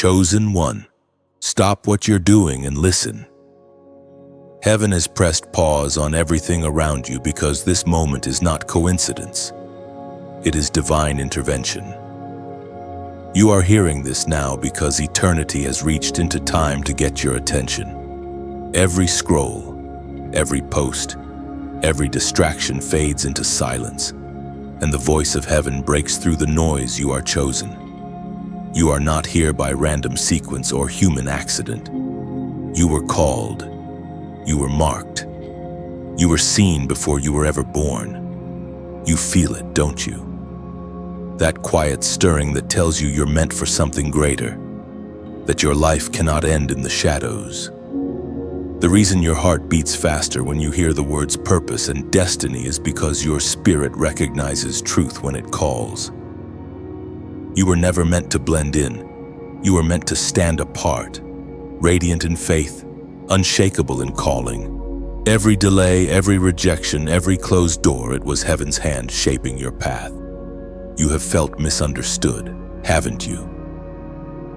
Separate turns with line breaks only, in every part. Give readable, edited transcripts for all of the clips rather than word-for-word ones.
Chosen one, stop what you're doing and listen. Heaven has pressed pause on everything around you because this moment is not coincidence. It is divine intervention. You are hearing this now because eternity has reached into time to get your attention. Every scroll, every post, every distraction fades into silence, and the voice of heaven breaks through the noise. You are chosen. You are not here by random sequence or human accident. You were called. You were marked. You were seen before you were ever born. You feel it, don't you? That quiet stirring that tells you you're meant for something greater, that your life cannot end in the shadows. The reason your heart beats faster when you hear the words purpose and destiny is because your spirit recognizes truth when it calls. You were never meant to blend in. You were meant to stand apart, radiant in faith, unshakable in calling. Every delay, every rejection, every closed door, it was heaven's hand shaping your path. You have felt misunderstood, haven't you?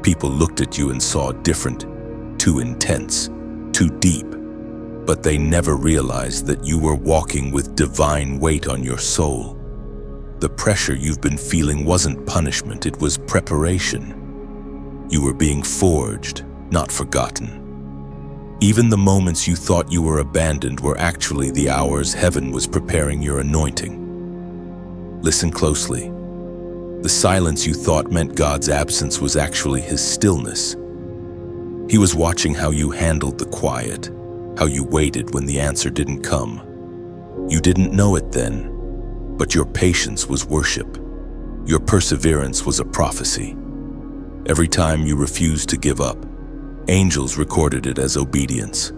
People looked at you and saw different, too intense, too deep, but they never realized that you were walking with divine weight on your soul. The pressure you've been feeling wasn't punishment, it was preparation. You were being forged, not forgotten. Even the moments you thought you were abandoned were actually the hours heaven was preparing your anointing. Listen closely. The silence you thought meant God's absence was actually His stillness. He was watching how you handled the quiet, how you waited when the answer didn't come. You didn't know it then, but your patience was worship. Your perseverance was a prophecy. Every time you refused to give up, angels recorded it as obedience.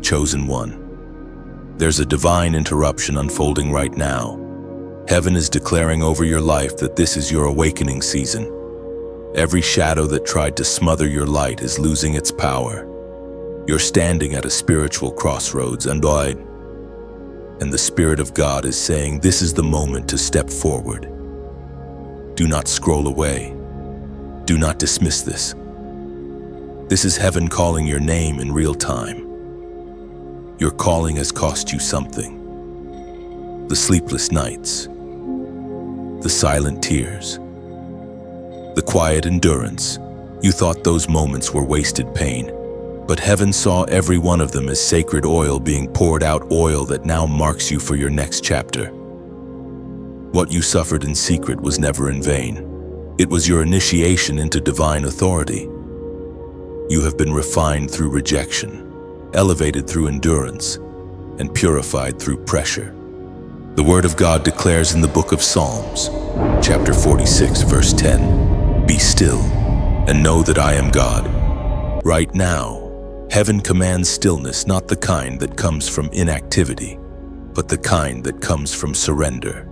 Chosen one, there's a divine interruption unfolding right now. Heaven is declaring over your life that this is your awakening season. Every shadow that tried to smother your light is losing its power. You're standing at a spiritual crossroads, and the Spirit of God is saying this is the moment to step forward. Do not scroll away. Do not dismiss this. This is heaven calling your name in real time. Your calling has cost you something. The sleepless nights, the silent tears, the quiet endurance. You thought those moments were wasted pain, but heaven saw every one of them as sacred oil being poured out, oil that now marks you for your next chapter. What you suffered in secret was never in vain. It was your initiation into divine authority. You have been refined through rejection, elevated through endurance, and purified through pressure. The Word of God declares in the book of Psalms, chapter 46, verse 10, "Be still and know that I am God." Right now, heaven commands stillness, not the kind that comes from inactivity, but the kind that comes from surrender.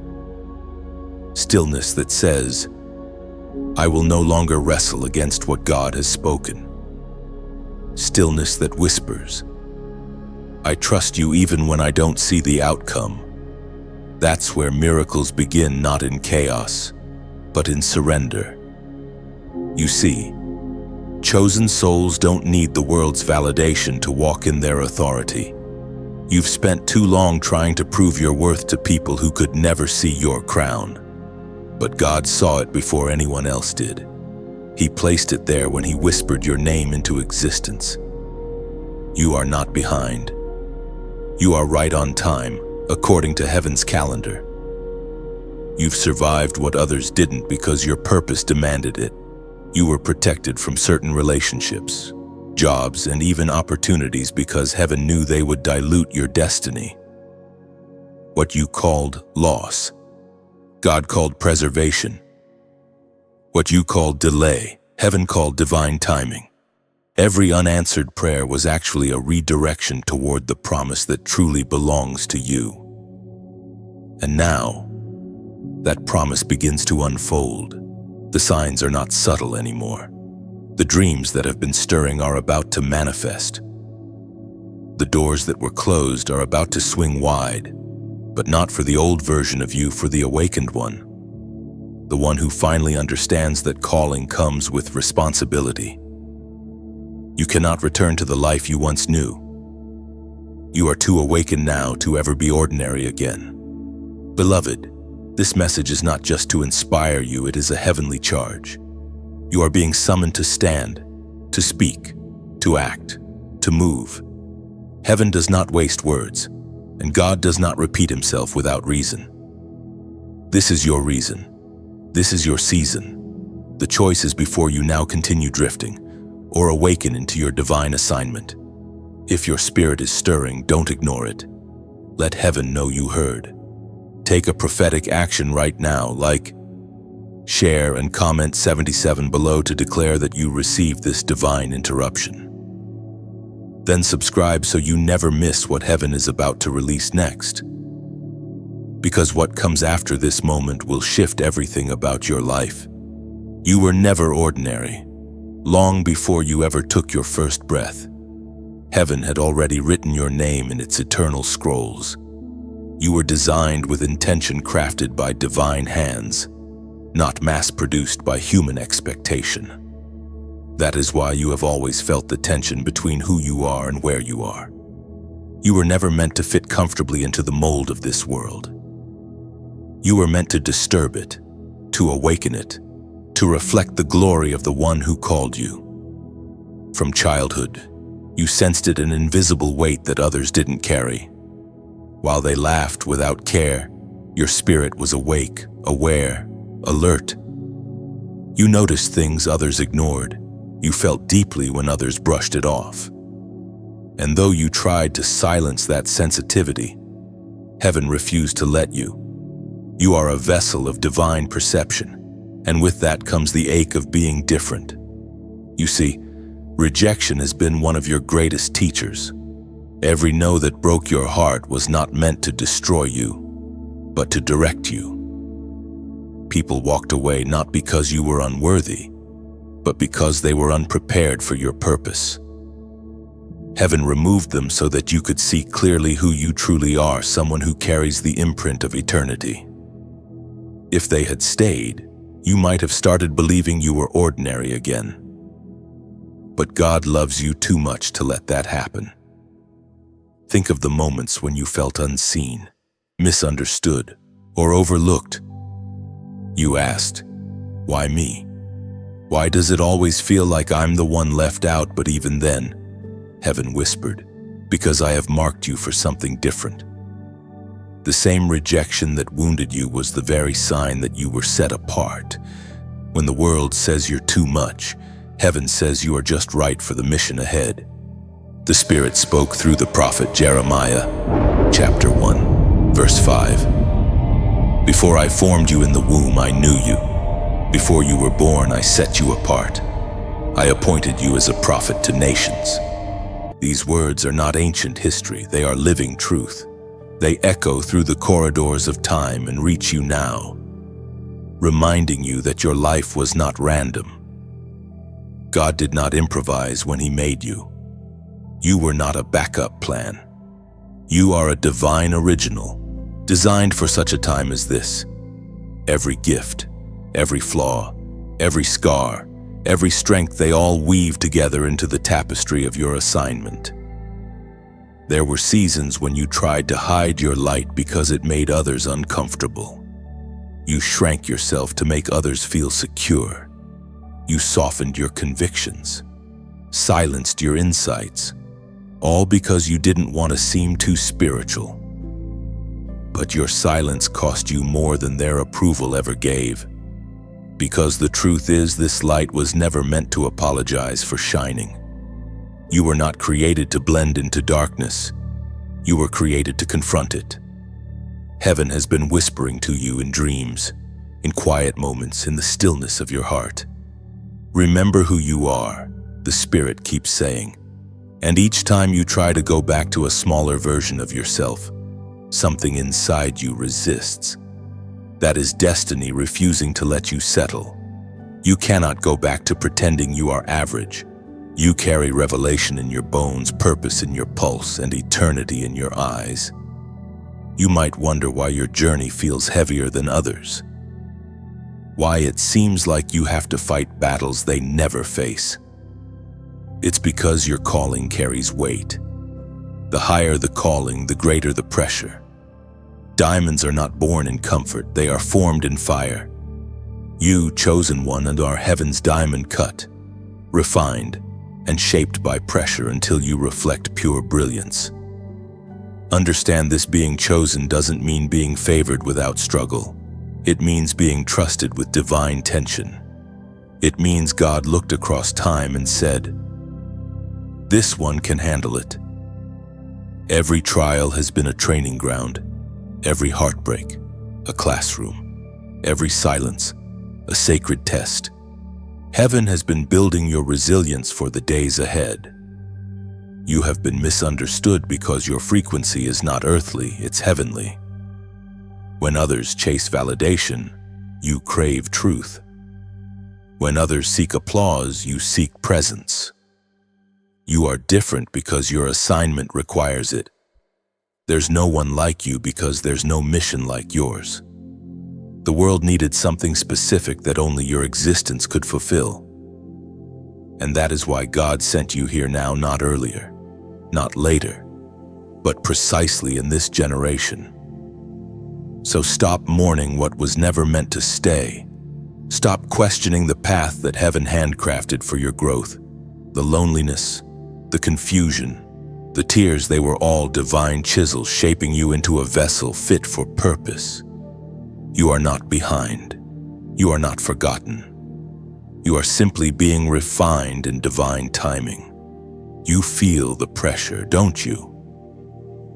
Stillness that says, I will no longer wrestle against what God has spoken. Stillness that whispers, I trust you even when I don't see the outcome. That's where miracles begin, not in chaos, but in surrender. You see, chosen souls don't need the world's validation to walk in their authority. You've spent too long trying to prove your worth to people who could never see your crown. But God saw it before anyone else did. He placed it there when He whispered your name into existence. You are not behind. You are right on time, according to heaven's calendar. You've survived what others didn't because your purpose demanded it. You were protected from certain relationships, jobs, and even opportunities because heaven knew they would dilute your destiny. What you called loss, God called preservation. What you called delay, heaven called divine timing. Every unanswered prayer was actually a redirection toward the promise that truly belongs to you. And now, that promise begins to unfold. The signs are not subtle anymore. The dreams that have been stirring are about to manifest. The doors that were closed are about to swing wide, but not for the old version of you, for the awakened one. the one who finally understands that calling comes with responsibility. You cannot return to the life you once knew. You are too awakened now to ever be ordinary again. Beloved, this message is not just to inspire you, it is a heavenly charge. You are being summoned to stand, to speak, to act, to move. Heaven does not waste words, and God does not repeat himself without reason. This is your reason. This is your season. The choice is before you now continue drifting or awaken into your divine assignment. If your spirit is stirring, don't ignore it. Let heaven know you heard. Take a prophetic action right now, like share and comment 77 below to declare that you received this divine interruption. Then subscribe so you never miss what heaven is about to release next. Because what comes after this moment will shift everything about your life. You were never ordinary. Long before you ever took your first breath, heaven had already written your name in its eternal scrolls. You were designed with intention, crafted by divine hands, not mass-produced by human expectation. That is why you have always felt the tension between who you are and where you are. You were never meant to fit comfortably into the mold of this world. You were meant to disturb it, to awaken it, to reflect the glory of the one who called you. From childhood, you sensed it, an invisible weight that others didn't carry. While they laughed without care, your spirit was awake, aware, alert. You noticed things others ignored. You felt deeply when others brushed it off. And though you tried to silence that sensitivity, heaven refused to let you. You are a vessel of divine perception, and with that comes the ache of being different. You see, rejection has been one of your greatest teachers. Every no that broke your heart was not meant to destroy you, but to direct you. People walked away not because you were unworthy, but because they were unprepared for your purpose. Heaven removed them so that you could see clearly who you truly are, someone who carries the imprint of eternity. If they had stayed, you might have started believing you were ordinary again. But God loves you too much to let that happen. Think of the moments when you felt unseen, misunderstood, or overlooked. You asked, "Why me? Why does it always feel like I'm the one left out?" But even then, heaven whispered, "Because I have marked you for something different." The same rejection that wounded you was the very sign that you were set apart. When the world says you're too much, heaven says you are just right for the mission ahead. The Spirit spoke through the prophet Jeremiah, chapter 1, verse 5. "Before I formed you in the womb, I knew you. Before you were born, I set you apart. I appointed you as a prophet to nations." These words are not ancient history, they are living truth. They echo through the corridors of time and reach you now, reminding you that your life was not random. God did not improvise when He made you. You were not a backup plan. You are a divine original, designed for such a time as this. Every gift, every flaw, every scar, every strength, they all weave together into the tapestry of your assignment. There were seasons when you tried to hide your light because it made others uncomfortable. You shrank yourself to make others feel secure. You softened your convictions, silenced your insights, all because you didn't want to seem too spiritual. But your silence cost you more than their approval ever gave. Because the truth is, this light was never meant to apologize for shining. You were not created to blend into darkness. You were created to confront it. Heaven has been whispering to you in dreams, in quiet moments, in the stillness of your heart. Remember who you are, the Spirit keeps saying. And each time you try to go back to a smaller version of yourself, something inside you resists. That is destiny refusing to let you settle. You cannot go back to pretending you are average. You carry revelation in your bones, purpose in your pulse, and eternity in your eyes. You might wonder why your journey feels heavier than others. Why it seems like you have to fight battles they never face. It's because your calling carries weight. The higher the calling, the greater the pressure. Diamonds are not born in comfort, they are formed in fire. You, chosen one, and are heaven's diamond cut, refined, and shaped by pressure until you reflect pure brilliance. Understand this: being chosen doesn't mean being favored without struggle. It means being trusted with divine tension. It means God looked across time and said, "This one can handle it." Every trial has been a training ground, every heartbreak, a classroom, every silence, a sacred test. Heaven has been building your resilience for the days ahead. You have been misunderstood because your frequency is not earthly, it's heavenly. When others chase validation, you crave truth. When others seek applause, you seek presence. You are different because your assignment requires it. There's no one like you because there's no mission like yours. The world needed something specific that only your existence could fulfill. And that is why God sent you here now, not earlier, not later, but precisely in this generation. So stop mourning what was never meant to stay. Stop questioning the path that heaven handcrafted for your growth. The loneliness, the confusion, the tears, they were all divine chisels shaping you into a vessel fit for purpose. You are not behind. You are not forgotten. You are simply being refined in divine timing. You feel the pressure, don't you?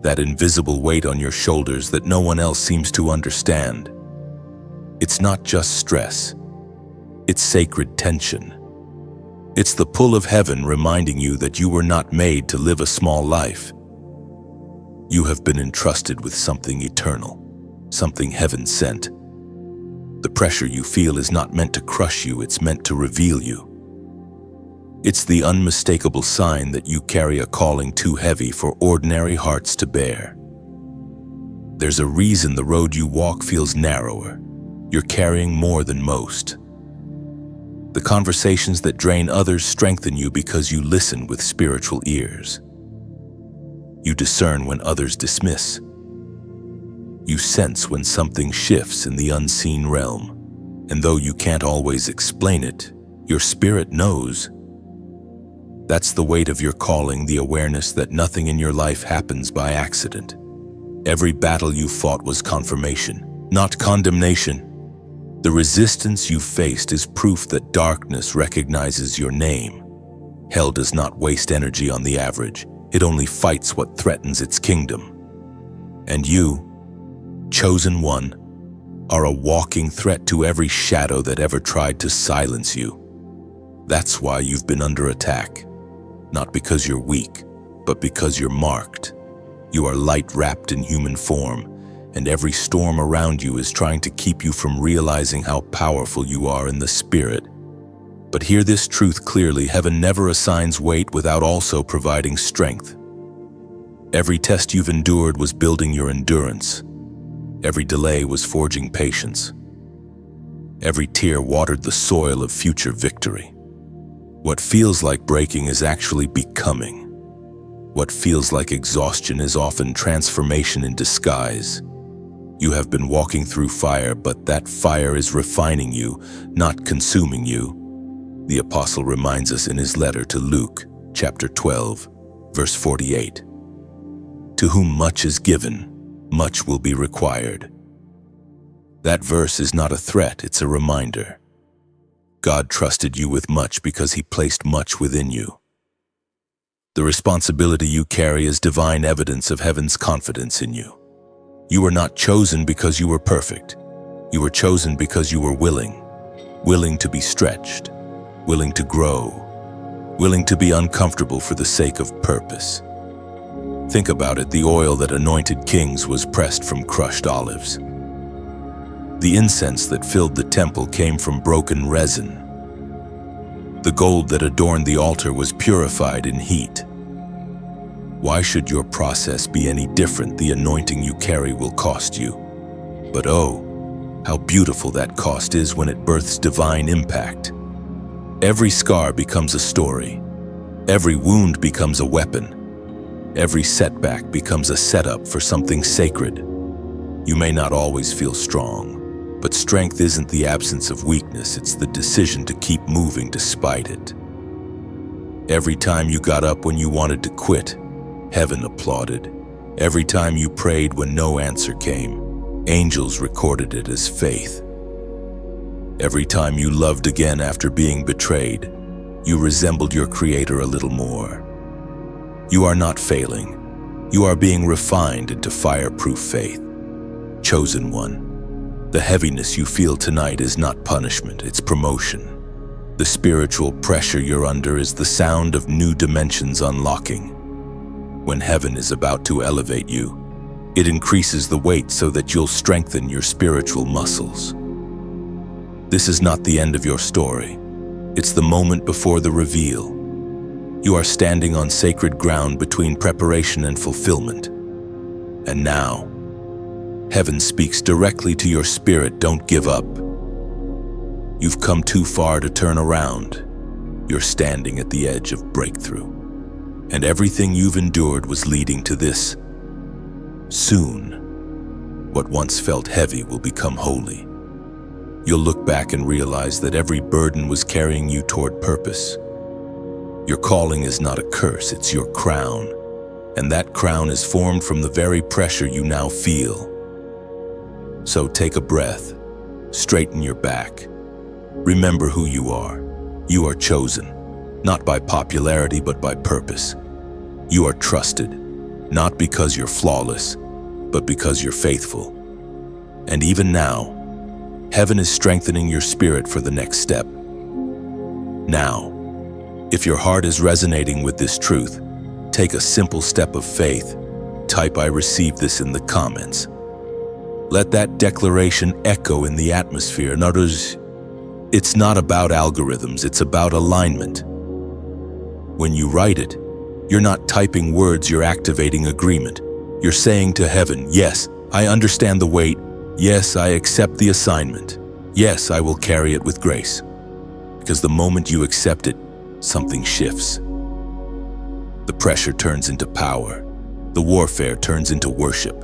That invisible weight on your shoulders that no one else seems to understand. It's not just stress. It's sacred tension. It's the pull of heaven reminding you that you were not made to live a small life. You have been entrusted with something eternal, something heaven sent. The pressure you feel is not meant to crush you, it's meant to reveal you. It's the unmistakable sign that you carry a calling too heavy for ordinary hearts to bear. There's a reason the road you walk feels narrower. You're carrying more than most. The conversations that drain others strengthen you because you listen with spiritual ears. You discern when others dismiss. You sense when something shifts in the unseen realm, and though you can't always explain it, your spirit knows. That's the weight of your calling, the awareness that nothing in your life happens by accident. Every battle you fought was confirmation, not condemnation. The resistance you faced is proof that darkness recognizes your name. Hell does not waste energy on the average. It only fights what threatens its kingdom. And you, chosen one, are a walking threat to every shadow that ever tried to silence you. That's why you've been under attack. Not because you're weak, but because you're marked. You are light wrapped in human form, and every storm around you is trying to keep you from realizing how powerful you are in the spirit. But hear this truth clearly: heaven never assigns weight without also providing strength. Every test you've endured was building your endurance. Every delay was forging patience. Every tear watered the soil of future victory. What feels like breaking is actually becoming. What feels like exhaustion is often transformation in disguise. You have been walking through fire, but that fire is refining you, not consuming you. The apostle reminds us in his letter to Luke, chapter 12, verse 48. To whom much is given, much will be required. That verse is not a threat, it's a reminder. God trusted you with much because he placed much within you. The responsibility you carry is divine evidence of heaven's confidence in you. You were not chosen because you were perfect. You were chosen because you were willing to be stretched, willing to grow, willing to be uncomfortable for the sake of purpose. Think about it: the oil that anointed kings was pressed from crushed olives. The incense that filled the temple came from broken resin. The gold that adorned the altar was purified in heat. Why should your process be any different? The anointing you carry will cost you. But oh, How beautiful that cost is when it births divine impact. Every scar becomes a story. Every wound becomes a weapon. Every setback becomes a setup for something sacred. You may not always feel strong, but strength isn't the absence of weakness, it's the decision to keep moving despite it. Every time you got up when you wanted to quit, heaven applauded. Every time you prayed when no answer came, angels recorded it as faith. Every time you loved again after being betrayed, you resembled your Creator a little more. You are not failing. You are being refined into fireproof faith. Chosen one, the heaviness you feel tonight is not punishment, it's promotion. The spiritual pressure you're under is the sound of new dimensions unlocking. When heaven is about to elevate you, it increases the weight so that you'll strengthen your spiritual muscles. This is not the end of your story. It's the moment before the reveal. You are standing on sacred ground between preparation and fulfillment. And now, heaven speaks directly to your spirit. Don't give up. You've come too far to turn around. You're standing at the edge of breakthrough. And everything you've endured was leading to this. Soon, what once felt heavy will become holy. You'll look back and realize that every burden was carrying you toward purpose. Your calling is not a curse, it's your crown. And that crown is formed from the very pressure you now feel. So take a breath, straighten your back. Remember who you are. You are chosen, not by popularity but by purpose. You are trusted, not because you're flawless, but because you're faithful. And even now, heaven is strengthening your spirit for the next step. Now, if your heart is resonating with this truth, take a simple step of faith. Type "I receive this" in the comments. Let that declaration echo in the atmosphere. Notice, it's not about algorithms, it's about alignment. When you write it, you're not typing words, you're activating agreement. You're saying to heaven, yes, I understand the weight. Yes, I accept the assignment. Yes, I will carry it with grace. Because the moment you accept it, something shifts. The pressure turns into power. The warfare turns into worship.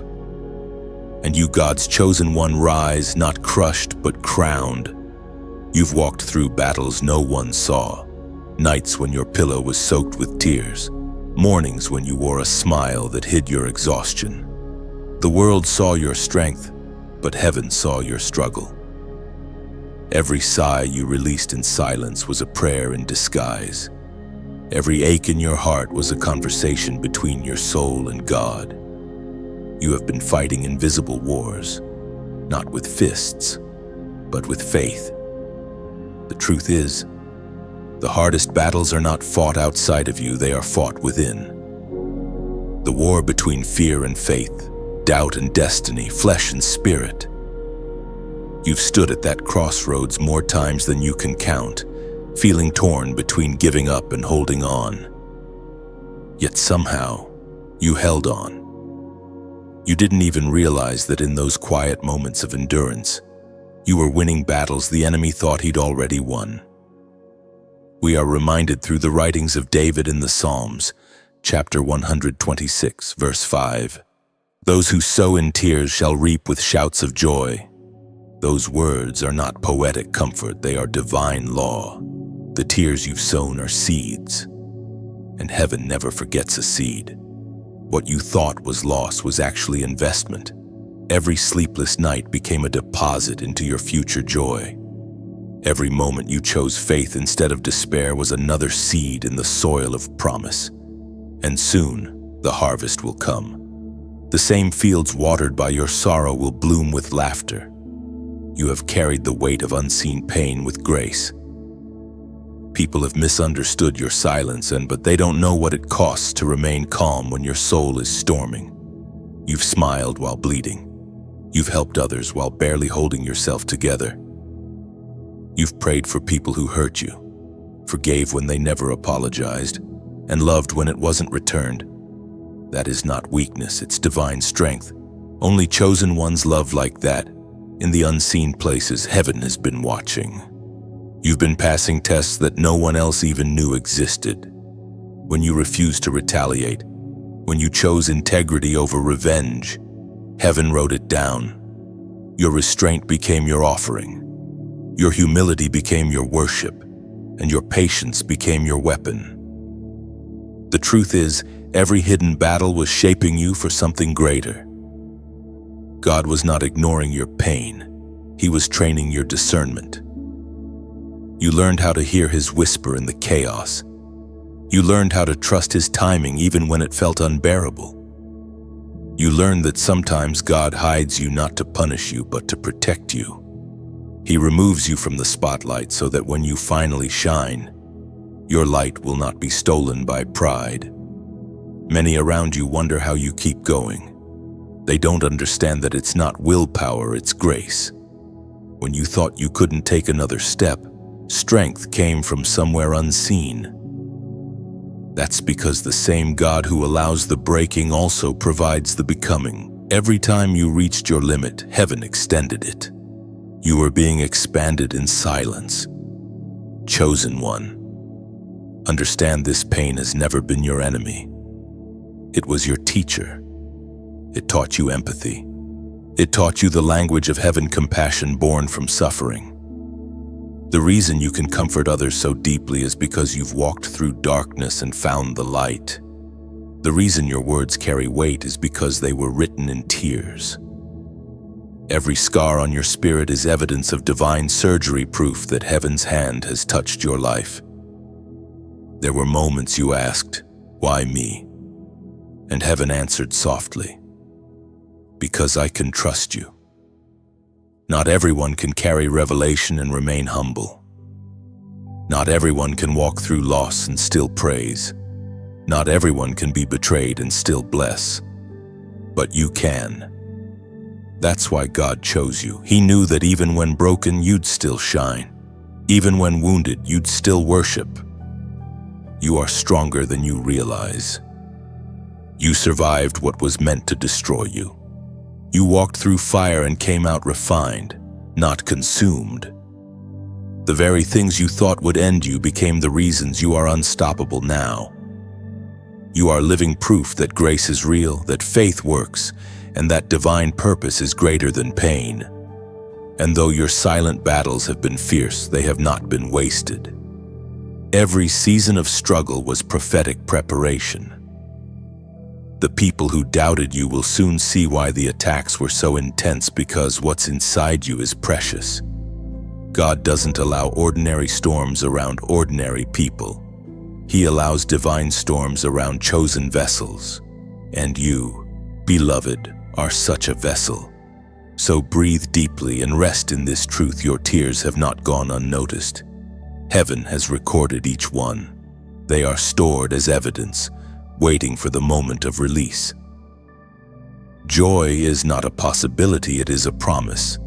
And you, God's chosen one, rise, not crushed, but crowned. You've walked through battles no one saw. Nights when your pillow was soaked with tears. Mornings when you wore a smile that hid your exhaustion. The world saw your strength, but heaven saw your struggle. Every sigh you released in silence was a prayer in disguise. Every ache in your heart was a conversation between your soul and God. You have been fighting invisible wars, not with fists, but with faith. The truth is, the hardest battles are not fought outside of you, they are fought within. The war between fear and faith, doubt and destiny, flesh and spirit. You've stood at that crossroads more times than you can count, feeling torn between giving up and holding on. Yet somehow, you held on. You didn't even realize that in those quiet moments of endurance, you were winning battles the enemy thought he'd already won. We are reminded through the writings of David in the Psalms, chapter 126, verse 5. Those who sow in tears shall reap with shouts of joy. Those words are not poetic comfort, they are divine law. The tears you've sown are seeds, and heaven never forgets a seed. What you thought was loss was actually investment. Every sleepless night became a deposit into your future joy. Every moment you chose faith instead of despair was another seed in the soil of promise. And soon, the harvest will come. The same fields watered by your sorrow will bloom with laughter. You have carried the weight of unseen pain with grace. People have misunderstood your silence, but they don't know what it costs to remain calm when your soul is storming. You've smiled while bleeding. You've helped others while barely holding yourself together. You've prayed for people who hurt you, forgave when they never apologized, and loved when it wasn't returned. That is not weakness, it's divine strength. Only chosen ones love like that. In the unseen places, heaven has been watching. You've been passing tests that no one else even knew existed. When you refused to retaliate, when you chose integrity over revenge, heaven wrote it down. Your restraint became your offering. Your humility became your worship, and your patience became your weapon. The truth is, every hidden battle was shaping you for something greater. God was not ignoring your pain. He was training your discernment. You learned how to hear His whisper in the chaos. You learned how to trust His timing even when it felt unbearable. You learned that sometimes God hides you not to punish you, but to protect you. He removes you from the spotlight so that when you finally shine, your light will not be stolen by pride. Many around you wonder how you keep going. They don't understand that it's not willpower, it's grace. When you thought you couldn't take another step, strength came from somewhere unseen. That's because the same God who allows the breaking also provides the becoming. Every time you reached your limit, heaven extended it. You were being expanded in silence. Chosen one. Understand, this pain has never been your enemy. It was your teacher. It taught you empathy. It taught you the language of heaven, compassion born from suffering. The reason you can comfort others so deeply is because you've walked through darkness and found the light. The reason your words carry weight is because they were written in tears. Every scar on your spirit is evidence of divine surgery, proof that heaven's hand has touched your life. There were moments you asked, "Why me?" And heaven answered softly, "Because I can trust you." Not everyone can carry revelation and remain humble. Not everyone can walk through loss and still praise. Not everyone can be betrayed and still bless. But you can. That's why God chose you. He knew that even when broken, you'd still shine. Even when wounded, you'd still worship. You are stronger than you realize. You survived what was meant to destroy you. You walked through fire and came out refined, not consumed. The very things you thought would end you became the reasons you are unstoppable now. You are living proof that grace is real, that faith works, and that divine purpose is greater than pain. And though your silent battles have been fierce, they have not been wasted. Every season of struggle was prophetic preparation. The people who doubted you will soon see why the attacks were so intense, because what's inside you is precious. God doesn't allow ordinary storms around ordinary people. He allows divine storms around chosen vessels. And you, beloved, are such a vessel. So breathe deeply and rest in this truth: your tears have not gone unnoticed. Heaven has recorded each one. They are stored as evidence, waiting for the moment of release. Joy is not a possibility, it is a promise.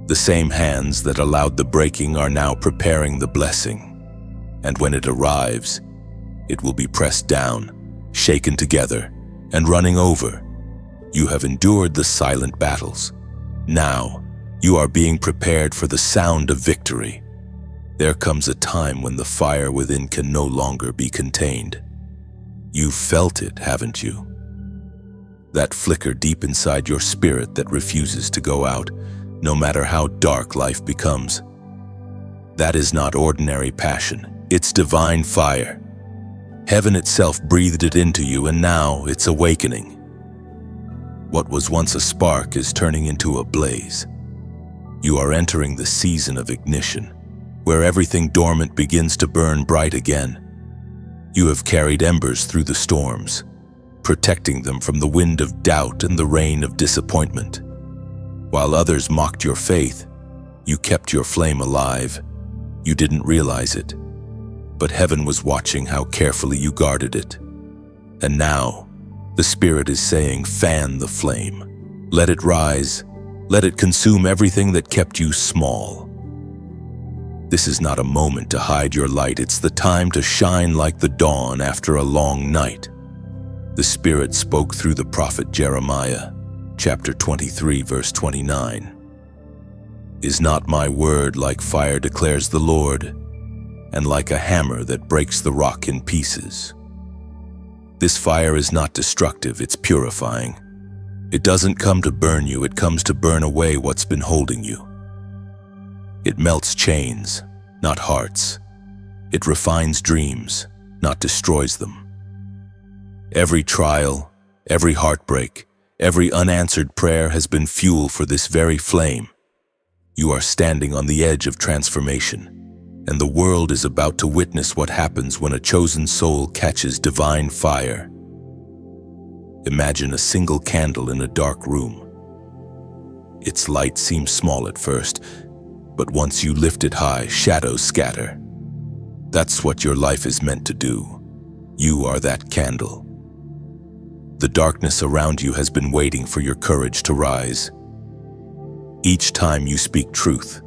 The same hands that allowed the breaking are now preparing the blessing. And when it arrives, it will be pressed down, shaken together, and running over. You have endured the silent battles. Now, you are being prepared for the sound of victory. There comes a time when the fire within can no longer be contained. You've felt it, haven't you? That flicker deep inside your spirit that refuses to go out, no matter how dark life becomes. That is not ordinary passion, it's divine fire. Heaven itself breathed it into you, and now it's awakening. What was once a spark is turning into a blaze. You are entering the season of ignition, where everything dormant begins to burn bright again. You have carried embers through the storms, protecting them from the wind of doubt and the rain of disappointment. While others mocked your faith, you kept your flame alive. You didn't realize it, but heaven was watching how carefully you guarded it. And now, the Spirit is saying, fan the flame. Let it rise. Let it consume everything that kept you small. This is not a moment to hide your light. It's the time to shine like the dawn after a long night. The Spirit spoke through the prophet Jeremiah, chapter 23, verse 29. Is not my word like fire, declares the Lord, and like a hammer that breaks the rock in pieces? This fire is not destructive, it's purifying. It doesn't come to burn you, it comes to burn away what's been holding you. It melts chains, not hearts. It refines dreams, not destroys them. Every trial, every heartbreak, every unanswered prayer has been fuel for this very flame. You are standing on the edge of transformation, and the world is about to witness what happens when a chosen soul catches divine fire. Imagine a single candle in a dark room. Its light seems small at first, but once you lift it high, shadows scatter. That's what your life is meant to do. You are that candle. The darkness around you has been waiting for your courage to rise. Each time you speak truth,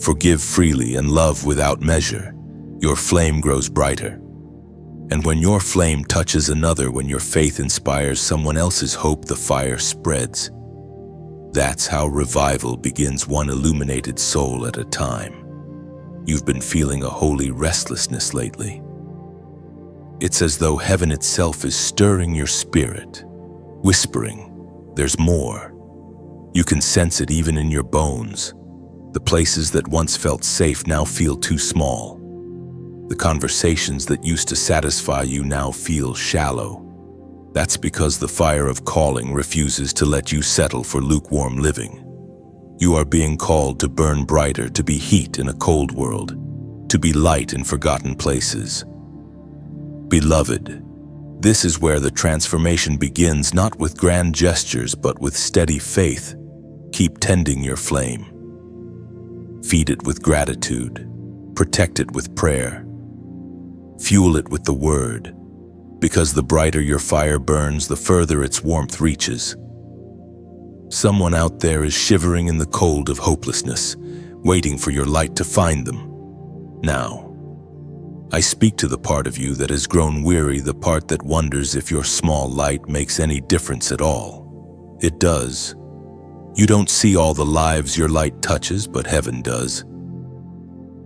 forgive freely and love without measure, your flame grows brighter. And when your flame touches another, when your faith inspires someone else's hope, the fire spreads. That's how revival begins, one illuminated soul at a time. You've been feeling a holy restlessness lately. It's as though heaven itself is stirring your spirit, whispering, there's more. You can sense it even in your bones. The places that once felt safe now feel too small. The conversations that used to satisfy you now feel shallow. That's because the fire of calling refuses to let you settle for lukewarm living. You are being called to burn brighter, to be heat in a cold world, to be light in forgotten places. Beloved, this is where the transformation begins, not with grand gestures, but with steady faith. Keep tending your flame. Feed it with gratitude. Protect it with prayer. Fuel it with the word, because the brighter your fire burns, the further its warmth reaches. Someone out there is shivering in the cold of hopelessness, waiting for your light to find them. Now, I speak to the part of you that has grown weary, the part that wonders if your small light makes any difference at all. It does. You don't see all the lives your light touches, but heaven does.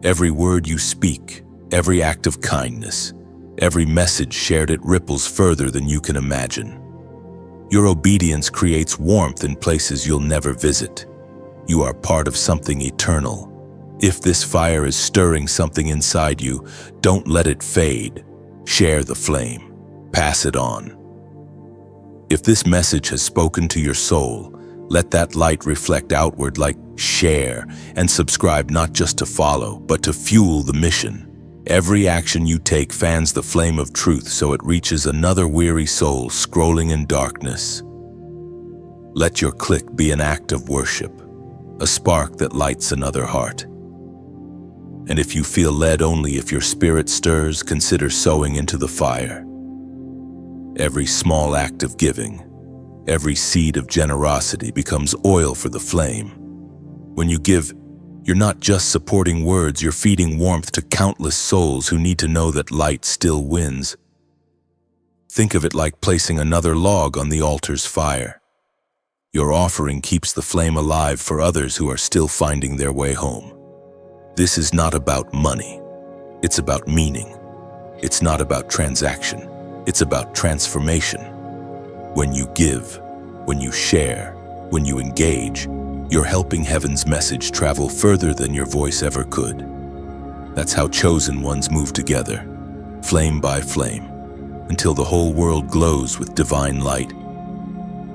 Every word you speak, every act of kindness, every message shared, it ripples further than you can imagine. Your obedience creates warmth in places you'll never visit. You are part of something eternal. If this fire is stirring something inside you, don't let it fade. Share the flame. Pass it on. If this message has spoken to your soul, let that light reflect outward. Like, share, and subscribe, not just to follow, but to fuel the mission. Every action you take fans the flame of truth so it reaches another weary soul scrolling in darkness. Let your click be an act of worship, a spark that lights another heart. And if you feel led, only if your spirit stirs, consider sowing into the fire. Every small act of giving, every seed of generosity becomes oil for the flame. When you give, you're not just supporting words, you're feeding warmth to countless souls who need to know that light still wins. Think of it like placing another log on the altar's fire. Your offering keeps the flame alive for others who are still finding their way home. This is not about money. It's about meaning. It's not about transaction. It's about transformation. When you give, when you share, when you engage, you're helping heaven's message travel further than your voice ever could. That's how chosen ones move together, flame by flame, until the whole world glows with divine light.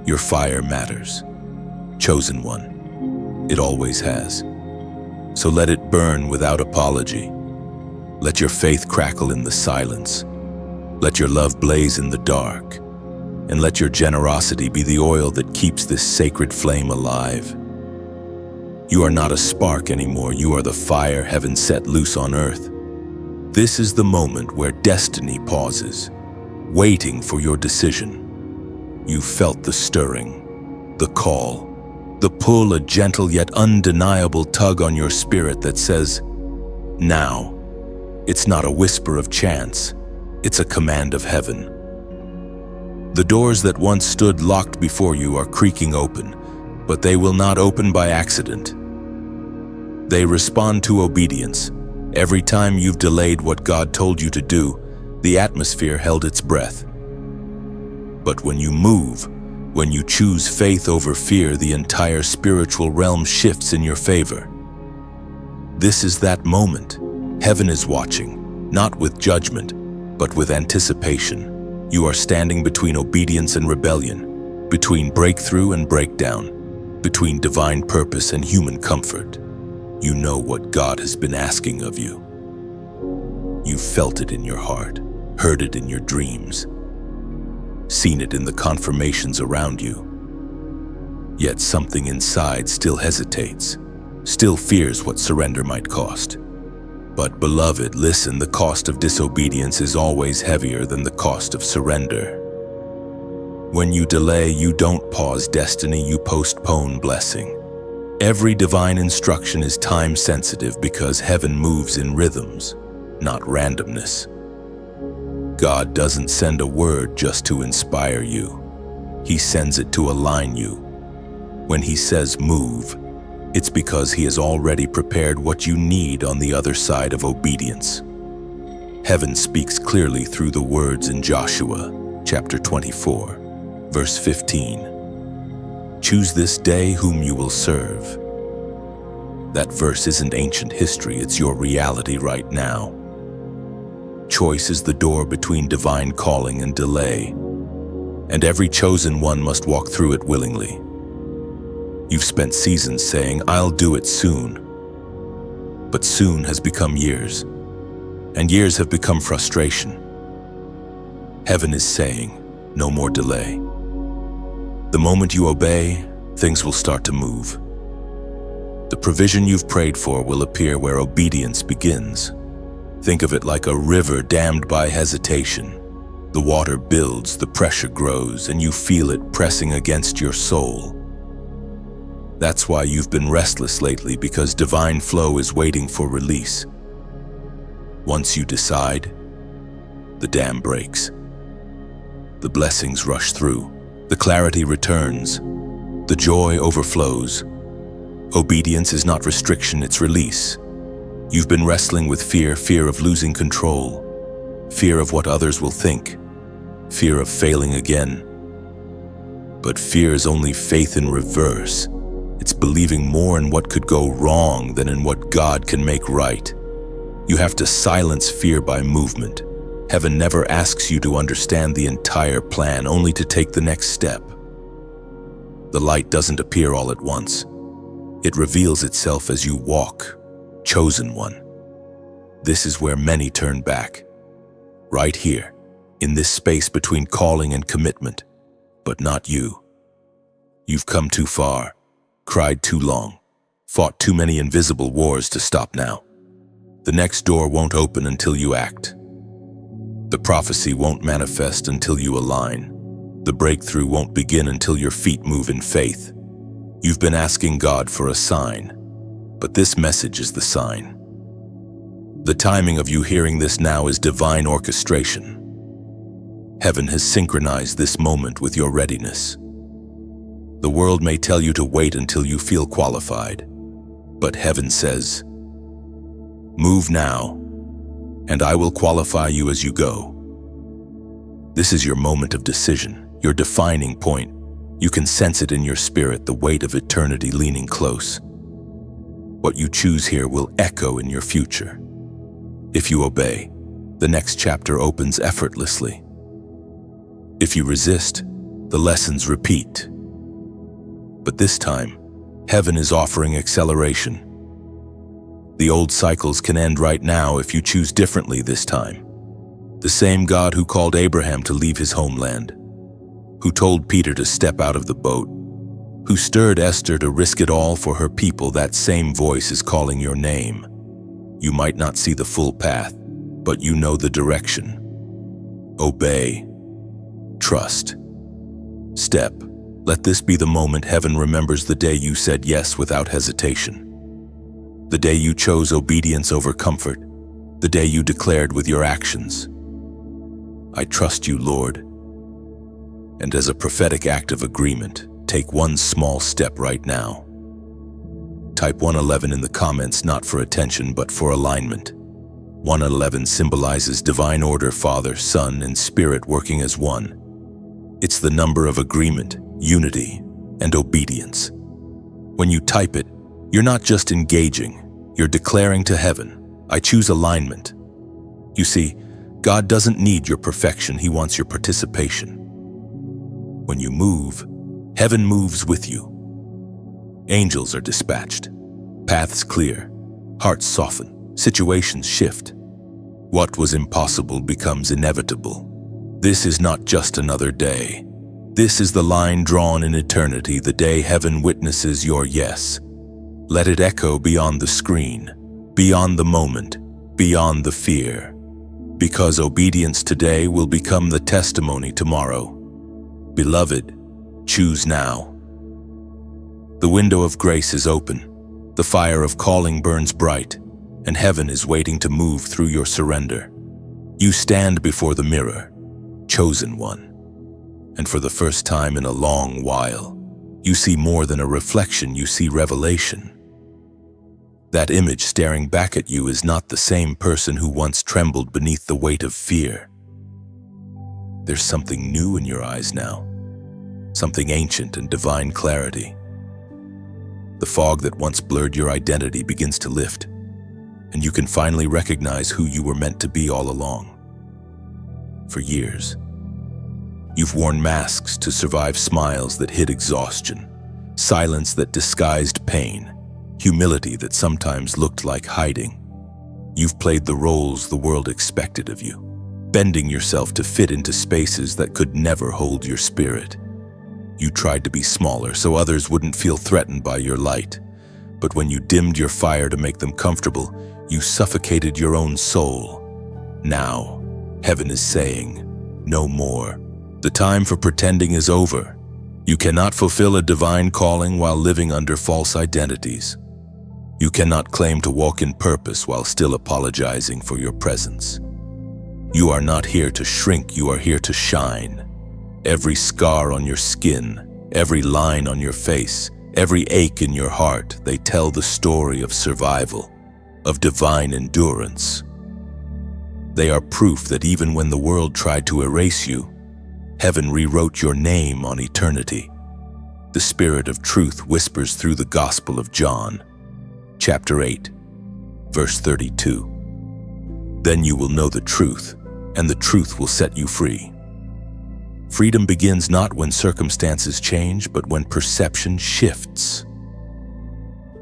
Your fire matters. Chosen one. It always has. So let it burn without apology. Let your faith crackle in the silence. Let your love blaze in the dark. And let your generosity be the oil that keeps this sacred flame alive. You are not a spark anymore. You are the fire heaven set loose on earth. This is the moment where destiny pauses, waiting for your decision. You felt the stirring, the call, the pull, a gentle yet undeniable tug on your spirit that says, now. It's not a whisper of chance. It's a command of heaven. The doors that once stood locked before you are creaking open, but they will not open by accident. They respond to obedience. Every time you've delayed what God told you to do, the atmosphere held its breath. But when you move, when you choose faith over fear, the entire spiritual realm shifts in your favor. This is that moment. Heaven is watching, not with judgment, but with anticipation. You are standing between obedience and rebellion, between breakthrough and breakdown, between divine purpose and human comfort. You know what God has been asking of you. You've felt it in your heart, heard it in your dreams, seen it in the confirmations around you. Yet something inside still hesitates, still fears what surrender might cost. But beloved, listen, the cost of disobedience is always heavier than the cost of surrender. When you delay, you don't pause destiny, you postpone blessing. Every divine instruction is time-sensitive because heaven moves in rhythms, not randomness. God doesn't send a word just to inspire you. He sends it to align you. When He says move, it's because He has already prepared what you need on the other side of obedience. Heaven speaks clearly through the words in Joshua, chapter 24, verse 15. Choose this day whom you will serve. That verse isn't ancient history, it's your reality right now. Choice is the door between divine calling and delay, and every chosen one must walk through it willingly. You've spent seasons saying, "I'll do it soon." But soon has become years, and years have become frustration. Heaven is saying, no more delay. The moment you obey, things will start to move. The provision you've prayed for will appear where obedience begins. Think of it like a river dammed by hesitation. The water builds, the pressure grows, and you feel it pressing against your soul. That's why you've been restless lately, because divine flow is waiting for release. Once you decide, the dam breaks. The blessings rush through. The clarity returns. The joy overflows. Obedience is not restriction, it's release. You've been wrestling with fear of losing control, fear of what others will think, fear of failing again. But fear is only faith in reverse. It's believing more in what could go wrong than in what God can make right. You have to silence fear by movement. Heaven never asks you to understand the entire plan, only to take the next step. The light doesn't appear all at once. It reveals itself as you walk, chosen one. This is where many turn back. Right here, in this space between calling and commitment. But not you. You've come too far, cried too long, fought too many invisible wars to stop now. The next door won't open until you act. The prophecy won't manifest until you align. The breakthrough won't begin until your feet move in faith. You've been asking God for a sign, but this message is the sign. The timing of you hearing this now is divine orchestration. Heaven has synchronized this moment with your readiness. The world may tell you to wait until you feel qualified, but heaven says, move now, and I will qualify you as you go. This is your moment of decision, your defining point. You can sense it in your spirit, the weight of eternity leaning close. What you choose here will echo in your future. If you obey, the next chapter opens effortlessly. If you resist, the lessons repeat. But this time, heaven is offering acceleration. The old cycles can end right now if you choose differently this time. The same God who called Abraham to leave his homeland, who told Peter to step out of the boat, who stirred Esther to risk it all for her people, that same voice is calling your name. You might not see the full path, but you know the direction. Obey. Trust. Step. Let this be the moment heaven remembers the day you said yes without hesitation. The day you chose obedience over comfort. The day you declared with your actions, I trust you, Lord. And as a prophetic act of agreement, take one small step right now. Type 111 in the comments, not for attention but for alignment. 111 symbolizes divine order, Father, Son, and Spirit working as one. It's the number of agreement, unity, and obedience. When you type it, you're not just engaging, you're declaring to heaven, I choose alignment. You see, God doesn't need your perfection, He wants your participation. When you move, heaven moves with you. Angels are dispatched, paths clear, hearts soften, situations shift. What was impossible becomes inevitable. This is not just another day. This is the line drawn in eternity, the day heaven witnesses your yes. Let it echo beyond the screen, beyond the moment, beyond the fear. Because obedience today will become the testimony tomorrow. Beloved, choose now. The window of grace is open. The fire of calling burns bright, and heaven is waiting to move through your surrender. You stand before the mirror, chosen one. And for the first time in a long while, you see more than a reflection, you see revelation. That image staring back at you is not the same person who once trembled beneath the weight of fear. There's something new in your eyes now, something ancient and divine clarity. The fog that once blurred your identity begins to lift, and you can finally recognize who you were meant to be all along. For years, you've worn masks to survive smiles that hid exhaustion, silence that disguised pain, humility that sometimes looked like hiding. You've played the roles the world expected of you, bending yourself to fit into spaces that could never hold your spirit. You tried to be smaller so others wouldn't feel threatened by your light. But when you dimmed your fire to make them comfortable, you suffocated your own soul. Now, heaven is saying, no more. The time for pretending is over. You cannot fulfill a divine calling while living under false identities. You cannot claim to walk in purpose while still apologizing for your presence. You are not here to shrink, you are here to shine. Every scar on your skin, every line on your face, every ache in your heart, they tell the story of survival, of divine endurance. They are proof that even when the world tried to erase you, heaven rewrote your name on eternity. The Spirit of truth whispers through the Gospel of John, chapter 8, verse 32. Then you will know the truth, and the truth will set you free. Freedom begins not when circumstances change, but when perception shifts.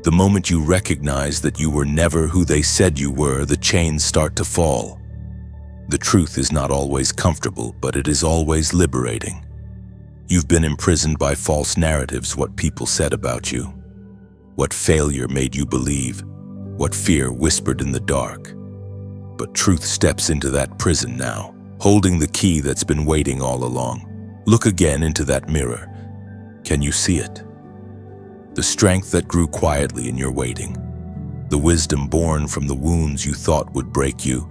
The moment you recognize that you were never who they said you were, the chains start to fall. The truth is not always comfortable, but it is always liberating. You've been imprisoned by false narratives, what people said about you, what failure made you believe, what fear whispered in the dark. But truth steps into that prison now, holding the key that's been waiting all along. Look again into that mirror. Can you see it? The strength that grew quietly in your waiting, the wisdom born from the wounds you thought would break you.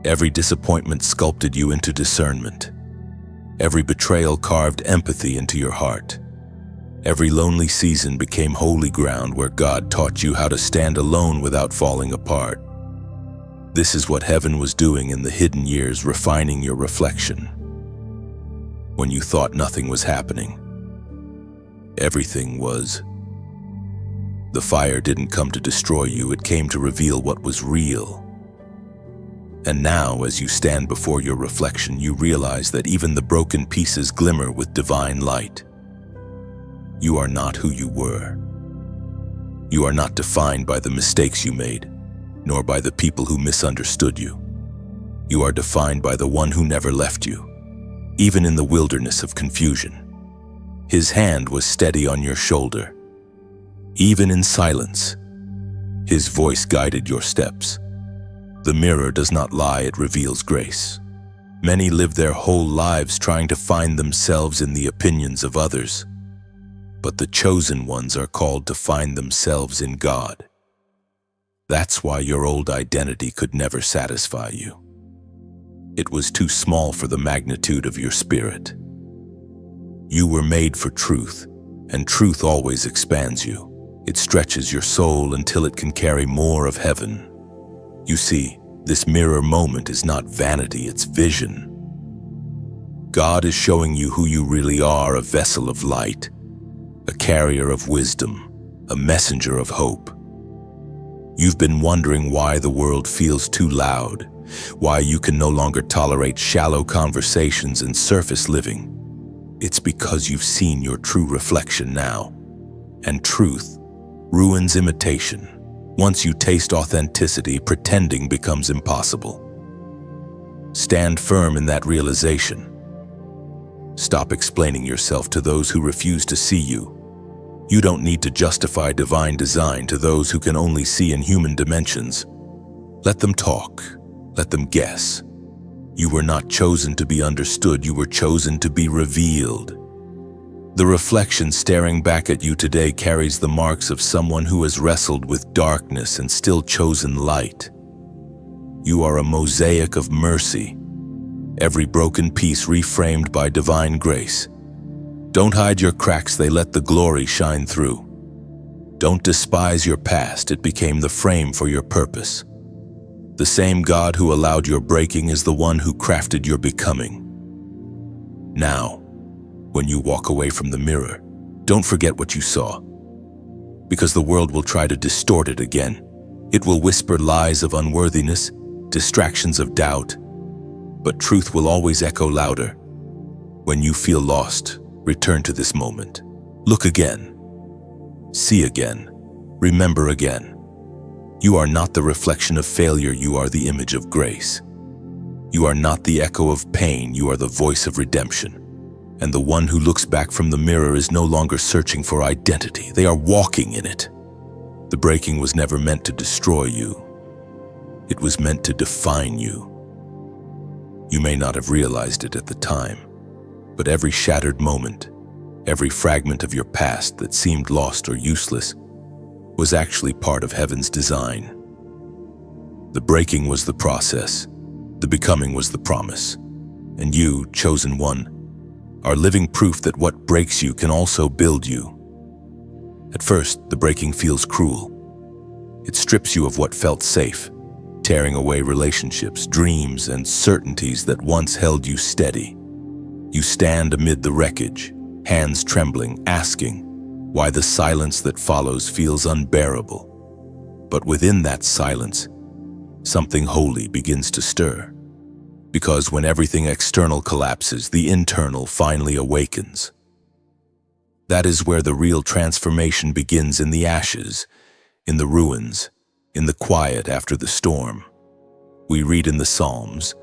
Every disappointment sculpted you into discernment. Every betrayal carved empathy into your heart. Every lonely season became holy ground where God taught you how to stand alone without falling apart. This is what heaven was doing in the hidden years, refining your reflection. When you thought nothing was happening, everything was. The fire didn't come to destroy you, it came to reveal what was real. And now, as you stand before your reflection, you realize that even the broken pieces glimmer with divine light. You are not who you were. You are not defined by the mistakes you made, nor by the people who misunderstood you. You are defined by the one who never left you, even in the wilderness of confusion. His hand was steady on your shoulder. Even in silence, His voice guided your steps. The mirror does not lie, it reveals grace. Many live their whole lives trying to find themselves in the opinions of others, but the chosen ones are called to find themselves in God. That's why your old identity could never satisfy you. It was too small for the magnitude of your spirit. You were made for truth, and truth always expands you. It stretches your soul until it can carry more of heaven. You see, this mirror moment is not vanity, it's vision. God is showing you who you really are, a vessel of light, a carrier of wisdom, a messenger of hope. You've been wondering why the world feels too loud, why you can no longer tolerate shallow conversations and surface living. It's because you've seen your true reflection now. And truth ruins imitation. Once you taste authenticity, pretending becomes impossible. Stand firm in that realization. Stop explaining yourself to those who refuse to see you. You don't need to justify divine design to those who can only see in human dimensions. Let them talk. Let them guess. You were not chosen to be understood. You were chosen to be revealed. The reflection staring back at you today carries the marks of someone who has wrestled with darkness and still chosen light. You are a mosaic of mercy, every broken piece reframed by divine grace. Don't hide your cracks, they let the glory shine through. Don't despise your past, it became the frame for your purpose. The same God who allowed your breaking is the one who crafted your becoming. Now, when you walk away from the mirror, don't forget what you saw, because the world will try to distort it again. It will whisper lies of unworthiness, distractions of doubt, but truth will always echo louder. When you feel lost, return to this moment. Look again. See again. Remember again. You are not the reflection of failure, you are the image of grace. You are not the echo of pain, you are the voice of redemption. And the one who looks back from the mirror is no longer searching for identity, they are walking in it. The breaking was never meant to destroy you. It was meant to define you. You may not have realized it at the time, but every shattered moment, every fragment of your past that seemed lost or useless, was actually part of heaven's design. The breaking was the process, the becoming was the promise, and you, chosen one, are living proof that what breaks you can also build you. At first, the breaking feels cruel. It strips you of what felt safe, tearing away relationships, dreams, and certainties that once held you steady. You stand amid the wreckage, hands trembling, asking why the silence that follows feels unbearable. But within that silence, something holy begins to stir. Because when everything external collapses, the internal finally awakens. That is where the real transformation begins, in the ashes, in the ruins, in the quiet after the storm. We read in the Psalms,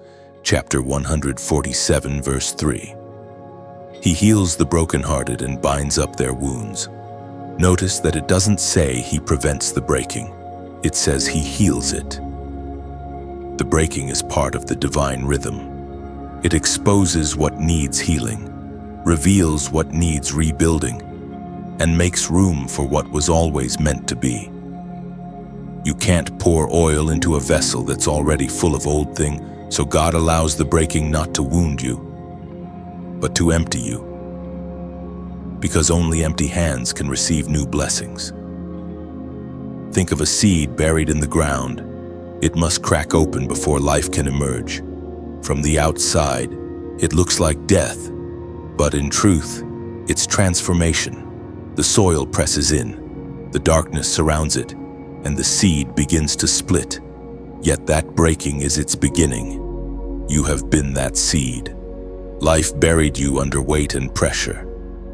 chapter 147, verse 3. He heals the brokenhearted and binds up their wounds. Notice that it doesn't say he prevents the breaking. It says he heals it. The breaking is part of the divine rhythm. It exposes what needs healing, reveals what needs rebuilding, and makes room for what was always meant to be. You can't pour oil into a vessel that's already full of old thing, so God allows the breaking not to wound you, but to empty you. Because only empty hands can receive new blessings. Think of a seed buried in the ground. It must crack open before life can emerge. From the outside, it looks like death, but in truth, it's transformation. The soil presses in, the darkness surrounds it, and the seed begins to split. Yet that breaking is its beginning. You have been that seed. Life buried you under weight and pressure,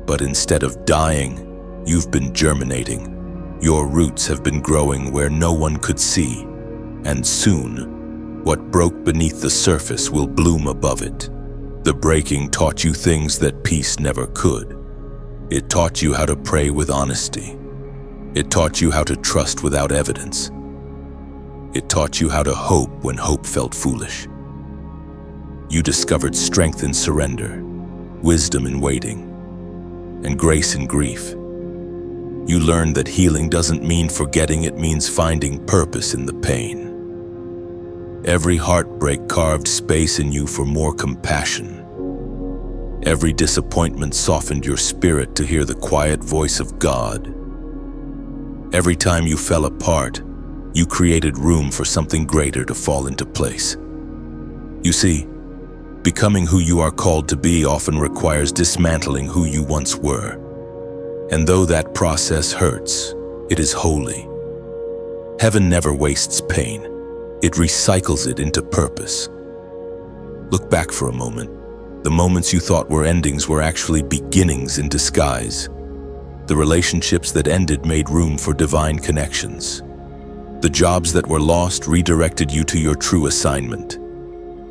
but instead of dying, you've been germinating. Your roots have been growing where no one could see, and soon, what broke beneath the surface will bloom above it. The breaking taught you things that peace never could. It taught you how to pray with honesty. It taught you how to trust without evidence. It taught you how to hope when hope felt foolish. You discovered strength in surrender, wisdom in waiting, and grace in grief. You learned that healing doesn't mean forgetting, it means finding purpose in the pain. Every heartbreak carved space in you for more compassion. Every disappointment softened your spirit to hear the quiet voice of God. Every time you fell apart, you created room for something greater to fall into place. You see, becoming who you are called to be often requires dismantling who you once were. And though that process hurts, it is holy. Heaven never wastes pain. It recycles it into purpose. Look back for a moment. The moments you thought were endings were actually beginnings in disguise. The relationships that ended made room for divine connections. The jobs that were lost redirected you to your true assignment.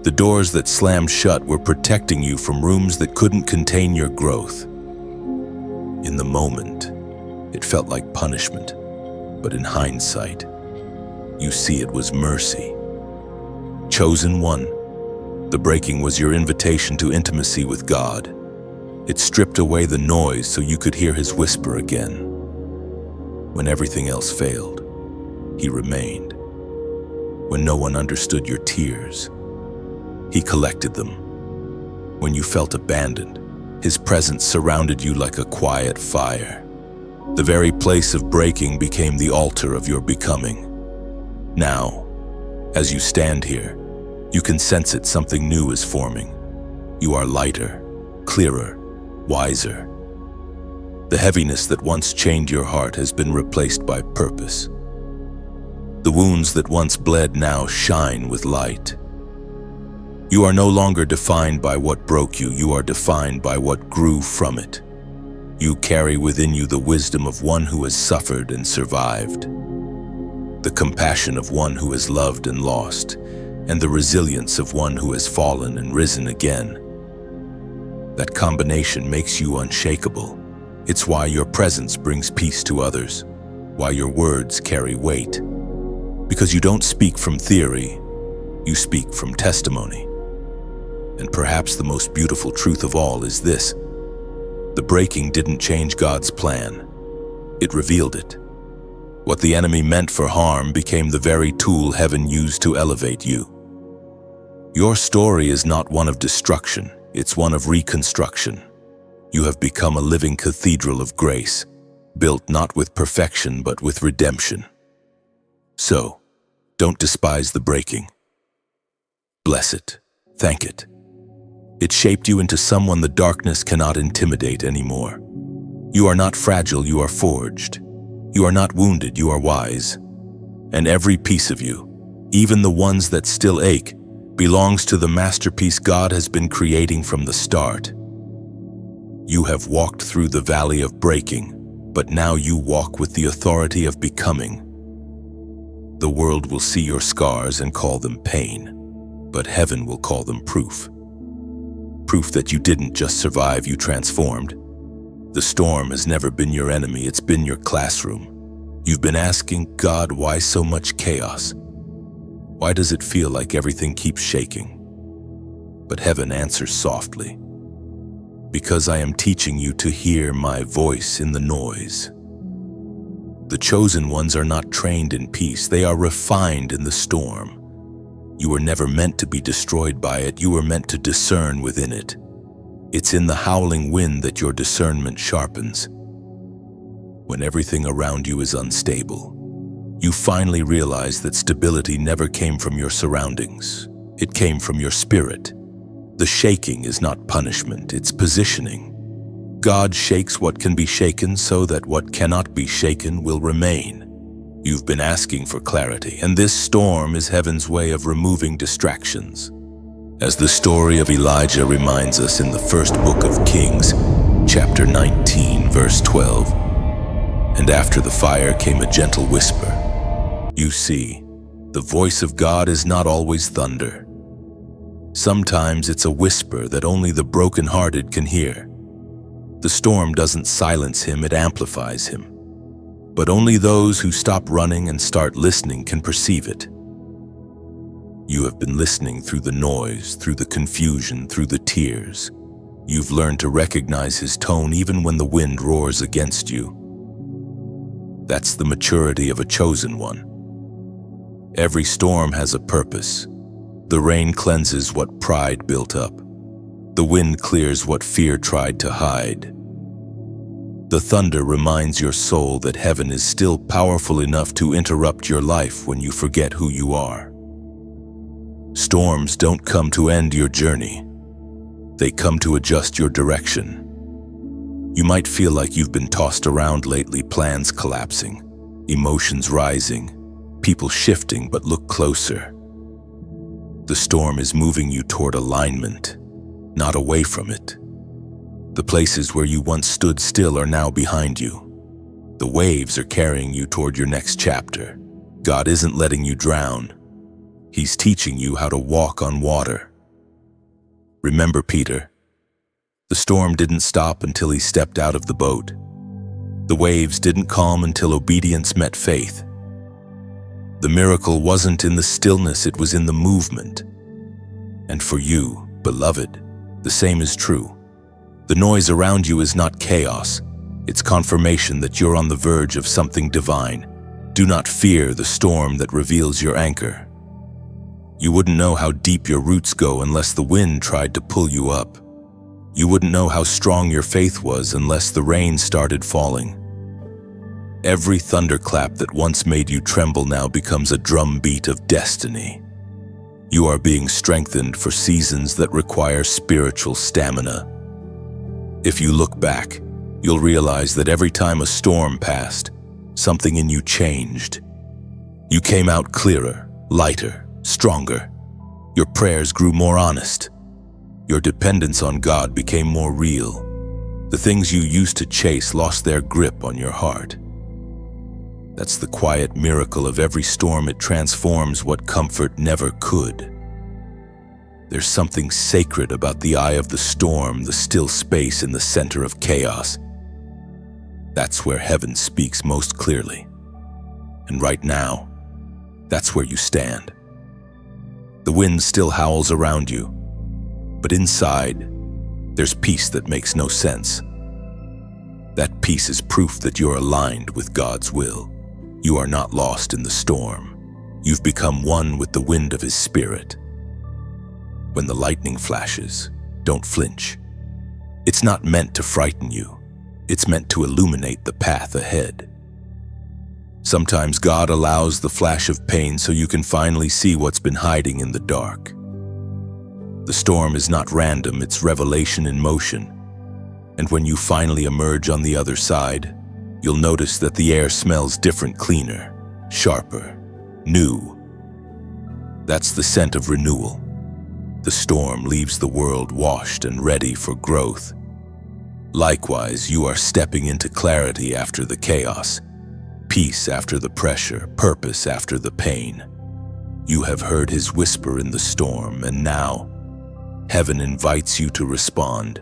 The doors that slammed shut were protecting you from rooms that couldn't contain your growth. In the moment, it felt like punishment, but in hindsight, you see it was mercy. Chosen one, the breaking was your invitation to intimacy with God. It stripped away the noise so you could hear his whisper again. When everything else failed, he remained. When no one understood your tears, he collected them. When you felt abandoned, his presence surrounded you like a quiet fire. The very place of breaking became the altar of your becoming. Now, as you stand here, you can sense it, something new is forming. You are lighter, clearer, wiser. The heaviness that once chained your heart has been replaced by purpose. The wounds that once bled now shine with light. You are no longer defined by what broke you, you are defined by what grew from it. You carry within you the wisdom of one who has suffered and survived, the compassion of one who has loved and lost, and the resilience of one who has fallen and risen again. That combination makes you unshakable. It's why your presence brings peace to others, why your words carry weight. Because you don't speak from theory, you speak from testimony. And perhaps the most beautiful truth of all is this: the breaking didn't change God's plan, it revealed it. What the enemy meant for harm became the very tool heaven used to elevate you. Your story is not one of destruction, it's one of reconstruction. You have become a living cathedral of grace, built not with perfection but with redemption. So, don't despise the breaking. Bless it, thank it. It shaped you into someone the darkness cannot intimidate anymore. You are not fragile, you are forged. You are not wounded, you are wise. And every piece of you, even the ones that still ache, belongs to the masterpiece God has been creating from the start. You have walked through the valley of breaking, but now you walk with the authority of becoming. The world will see your scars and call them pain, but heaven will call them proof. Proof that you didn't just survive, you transformed. The storm has never been your enemy, it's been your classroom. You've been asking God, why so much chaos? Why does it feel like everything keeps shaking? But heaven answers softly. Because I am teaching you to hear my voice in the noise. The chosen ones are not trained in peace, they are refined in the storm. You were never meant to be destroyed by it, you were meant to discern within it. It's in the howling wind that your discernment sharpens. When everything around you is unstable, you finally realize that stability never came from your surroundings. It came from your spirit. The shaking is not punishment, it's positioning. God shakes what can be shaken so that what cannot be shaken will remain. You've been asking for clarity, and this storm is heaven's way of removing distractions. As the story of Elijah reminds us in the first book of Kings, chapter 19, verse 12, and after the fire came a gentle whisper. You see, the voice of God is not always thunder. Sometimes it's a whisper that only the brokenhearted can hear. The storm doesn't silence him, it amplifies him. But only those who stop running and start listening can perceive it. You have been listening through the noise, through the confusion, through the tears. You've learned to recognize his tone even when the wind roars against you. That's the maturity of a chosen one. Every storm has a purpose. The rain cleanses what pride built up. The wind clears what fear tried to hide. The thunder reminds your soul that heaven is still powerful enough to interrupt your life when you forget who you are. Storms don't come to end your journey. They come to adjust your direction. You might feel like you've been tossed around lately, plans collapsing, emotions rising, people shifting, but look closer. The storm is moving you toward alignment, not away from it. The places where you once stood still are now behind you. The waves are carrying you toward your next chapter. God isn't letting you drown. He's teaching you how to walk on water. Remember Peter? The storm didn't stop until he stepped out of the boat. The waves didn't calm until obedience met faith. The miracle wasn't in the stillness, it was in the movement. And for you, beloved, the same is true. The noise around you is not chaos. It's confirmation that you're on the verge of something divine. Do not fear the storm that reveals your anchor. You wouldn't know how deep your roots go unless the wind tried to pull you up. You wouldn't know how strong your faith was unless the rain started falling. Every thunderclap that once made you tremble now becomes a drumbeat of destiny. You are being strengthened for seasons that require spiritual stamina. If you look back, you'll realize that every time a storm passed, something in you changed. You came out clearer, lighter, stronger. Your prayers grew more honest. Your dependence on God became more real. The things you used to chase lost their grip on your heart. That's the quiet miracle of every storm. It transforms what comfort never could. There's something sacred about the eye of the storm, the still space in the center of chaos. That's where heaven speaks most clearly. And right now, that's where you stand. The wind still howls around you, but inside, there's peace that makes no sense. That peace is proof that you're aligned with God's will. You are not lost in the storm. You've become one with the wind of His Spirit. When the lightning flashes, don't flinch. It's not meant to frighten you. It's meant to illuminate the path ahead. Sometimes God allows the flash of pain so you can finally see what's been hiding in the dark. The storm is not random, it's revelation in motion. And when you finally emerge on the other side, you'll notice that the air smells different, cleaner, sharper, new. That's the scent of renewal. The storm leaves the world washed and ready for growth. Likewise, you are stepping into clarity after the chaos, peace after the pressure, purpose after the pain. You have heard His whisper in the storm, and now, heaven invites you to respond.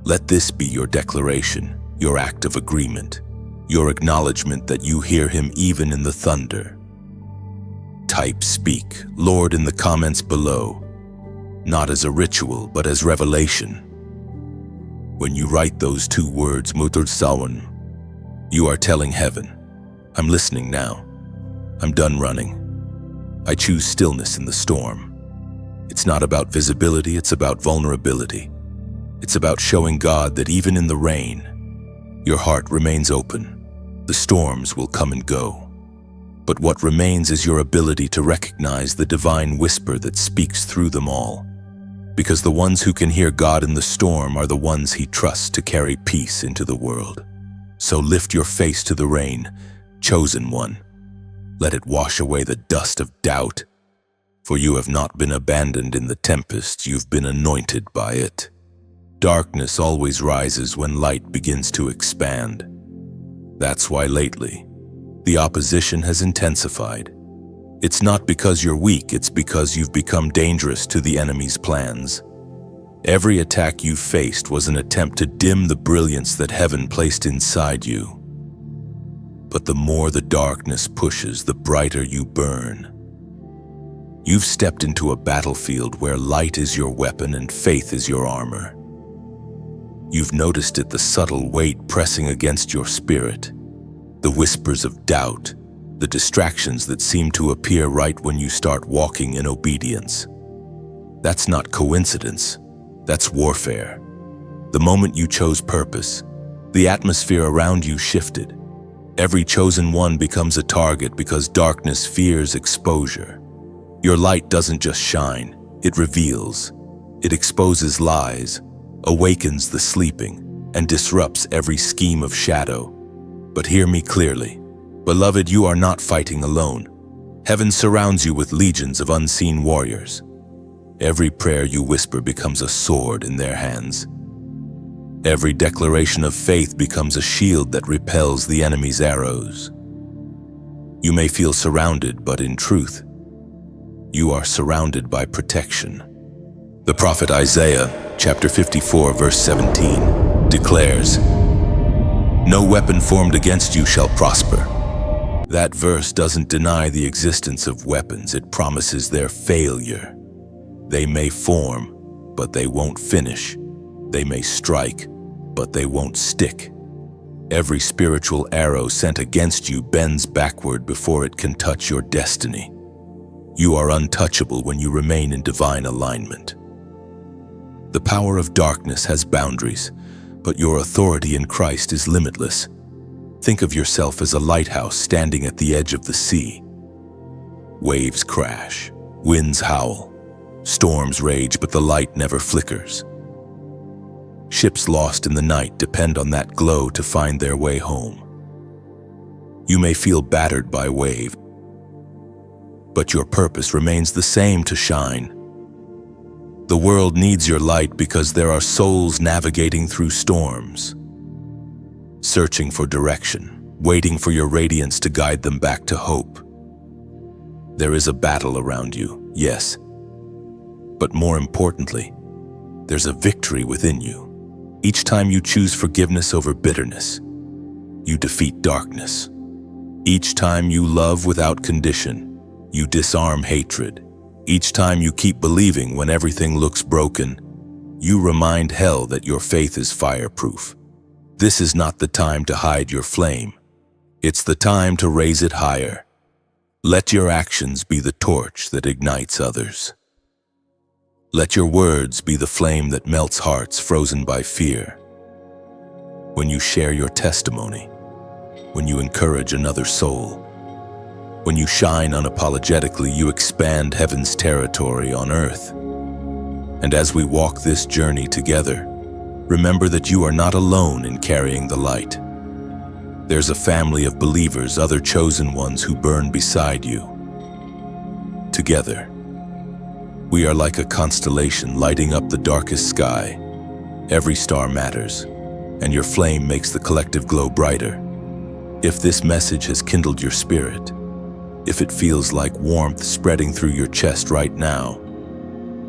Let this be your declaration, your act of agreement, your acknowledgement that you hear Him even in the thunder. Type "Speak, Lord" in the comments below, not as a ritual, but as revelation. When you write those two words, "Mutur Sawan," you are telling heaven, I'm listening now. I'm done running. I choose stillness in the storm. It's not about visibility, it's about vulnerability. It's about showing God that even in the rain, your heart remains open. The storms will come and go. But what remains is your ability to recognize the divine whisper that speaks through them all. Because the ones who can hear God in the storm are the ones He trusts to carry peace into the world. So lift your face to the rain, chosen one. Let it wash away the dust of doubt. For you have not been abandoned in the tempest, you've been anointed by it. Darkness always rises when light begins to expand. That's why lately, the opposition has intensified. It's not because you're weak, it's because you've become dangerous to the enemy's plans. Every attack you faced was an attempt to dim the brilliance that heaven placed inside you. But the more the darkness pushes, the brighter you burn. You've stepped into a battlefield where light is your weapon and faith is your armor. You've noticed it, the subtle weight pressing against your spirit, the whispers of doubt, the distractions that seem to appear right when you start walking in obedience. That's not coincidence, that's warfare. The moment you chose purpose, The atmosphere around you shifted. Every chosen one becomes a target because darkness fears exposure. Your light doesn't just shine, it reveals. It exposes lies, awakens the sleeping, and disrupts every scheme of shadow. But hear me clearly. Beloved, you are not fighting alone. Heaven surrounds you with legions of unseen warriors. Every prayer you whisper becomes a sword in their hands. Every declaration of faith becomes a shield that repels the enemy's arrows. You may feel surrounded, but in truth, you are surrounded by protection. The prophet Isaiah, chapter 54, verse 17, declares, "No weapon formed against you shall prosper." That verse doesn't deny the existence of weapons, it promises their failure. They may form, but they won't finish. They may strike, but they won't stick. Every spiritual arrow sent against you bends backward before it can touch your destiny. You are untouchable when you remain in divine alignment. The power of darkness has boundaries, but your authority in Christ is limitless. Think of yourself as a lighthouse standing at the edge of the sea. Waves crash, winds howl, storms rage, but the light never flickers. Ships lost in the night depend on that glow to find their way home. You may feel battered by wave, but your purpose remains the same: to shine. The world needs your light because there are souls navigating through storms, searching for direction, waiting for your radiance to guide them back to hope. There is a battle around you, yes, but more importantly, there's a victory within you. Each time you choose forgiveness over bitterness, you defeat darkness. Each time you love without condition, you disarm hatred. Each time you keep believing when everything looks broken, you remind hell that your faith is fireproof. This is not the time to hide your flame. It's the time to raise it higher. Let your actions be the torch that ignites others. Let your words be the flame that melts hearts frozen by fear. When you share your testimony, when you encourage another soul, when you shine unapologetically, you expand heaven's territory on earth. And as we walk this journey together, remember that you are not alone in carrying the light. There's a family of believers, other chosen ones who burn beside you. Together, we are like a constellation lighting up the darkest sky. Every star matters, and your flame makes the collective glow brighter. If this message has kindled your spirit, if it feels like warmth spreading through your chest right now,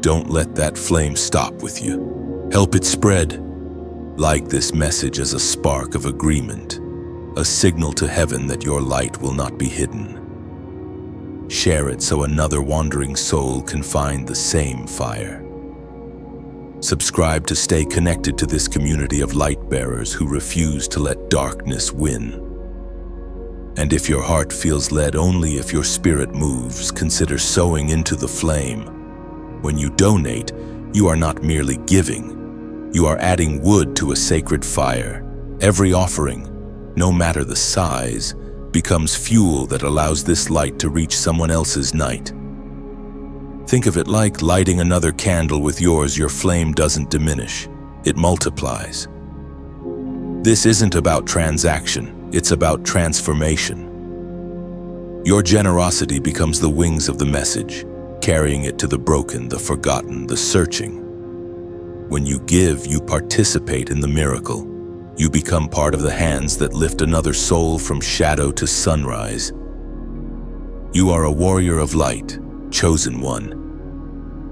don't let that flame stop with you. Help it spread. Like this message as a spark of agreement, a signal to heaven that your light will not be hidden. Share it so another wandering soul can find the same fire. Subscribe to stay connected to this community of light bearers who refuse to let darkness win. And if your heart feels led only if your spirit moves, consider sowing into the flame. When you donate, you are not merely giving, you are adding wood to a sacred fire. Every offering, no matter the size, becomes fuel that allows this light to reach someone else's night. Think of it like lighting another candle with yours. Your flame doesn't diminish, it multiplies. This isn't about transaction, it's about transformation. Your generosity becomes the wings of the message, carrying it to the broken, the forgotten, the searching. When you give, you participate in the miracle. You become part of the hands that lift another soul from shadow to sunrise. You are a warrior of light, chosen one.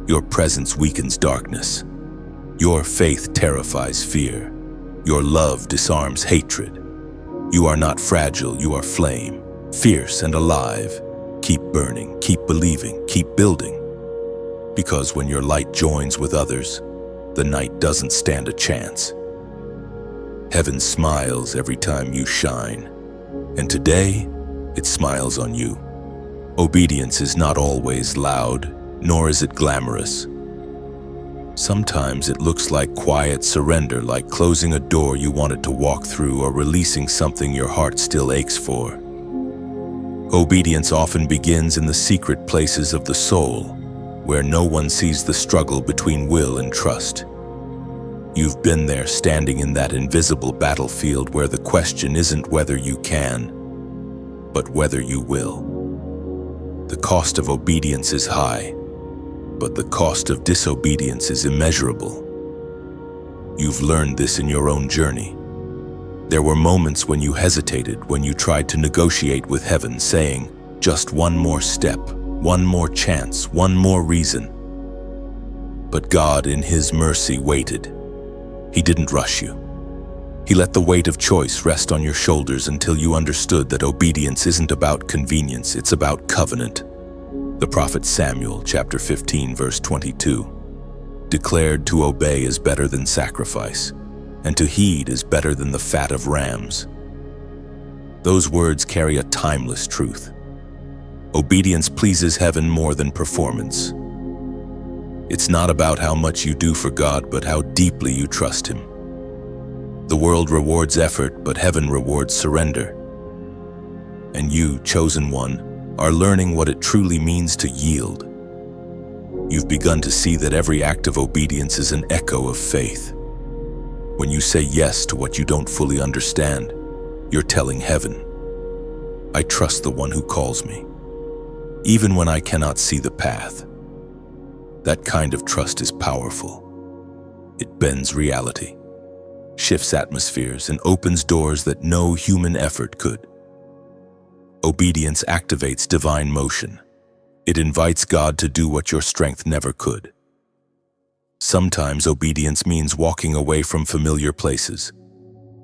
Your presence weakens darkness. Your faith terrifies fear. Your love disarms hatred. You are not fragile, you are flame, fierce and alive. Keep burning, keep believing, keep building. Because when your light joins with others, the night doesn't stand a chance. Heaven smiles every time you shine, and today, it smiles on you. Obedience is not always loud, nor is it glamorous. Sometimes it looks like quiet surrender, like closing a door you wanted to walk through or releasing something your heart still aches for. Obedience often begins in the secret places of the soul, where no one sees the struggle between will and trust. You've been there, standing in that invisible battlefield where the question isn't whether you can, but whether you will. The cost of obedience is high, but the cost of disobedience is immeasurable. You've learned this in your own journey. There were moments when you hesitated, when you tried to negotiate with heaven, saying, just one more step, one more chance, one more reason. But God, in His mercy, waited. He didn't rush you. He let the weight of choice rest on your shoulders until you understood that obedience isn't about convenience, it's about covenant. The prophet Samuel, chapter 15, verse 22, declared to obey is better than sacrifice, and to heed is better than the fat of rams. Those words carry a timeless truth. Obedience pleases heaven more than performance. It's not about how much you do for God, but how deeply you trust Him. The world rewards effort, but heaven rewards surrender. And you, chosen one, are learning what it truly means to yield. You've begun to see that every act of obedience is an echo of faith. When you say yes to what you don't fully understand, you're telling heaven, I trust the one who calls me, even when I cannot see the path. That kind of trust is powerful. It bends reality, shifts atmospheres, and opens doors that no human effort could. Obedience activates divine motion. It invites God to do what your strength never could. Sometimes obedience means walking away from familiar places.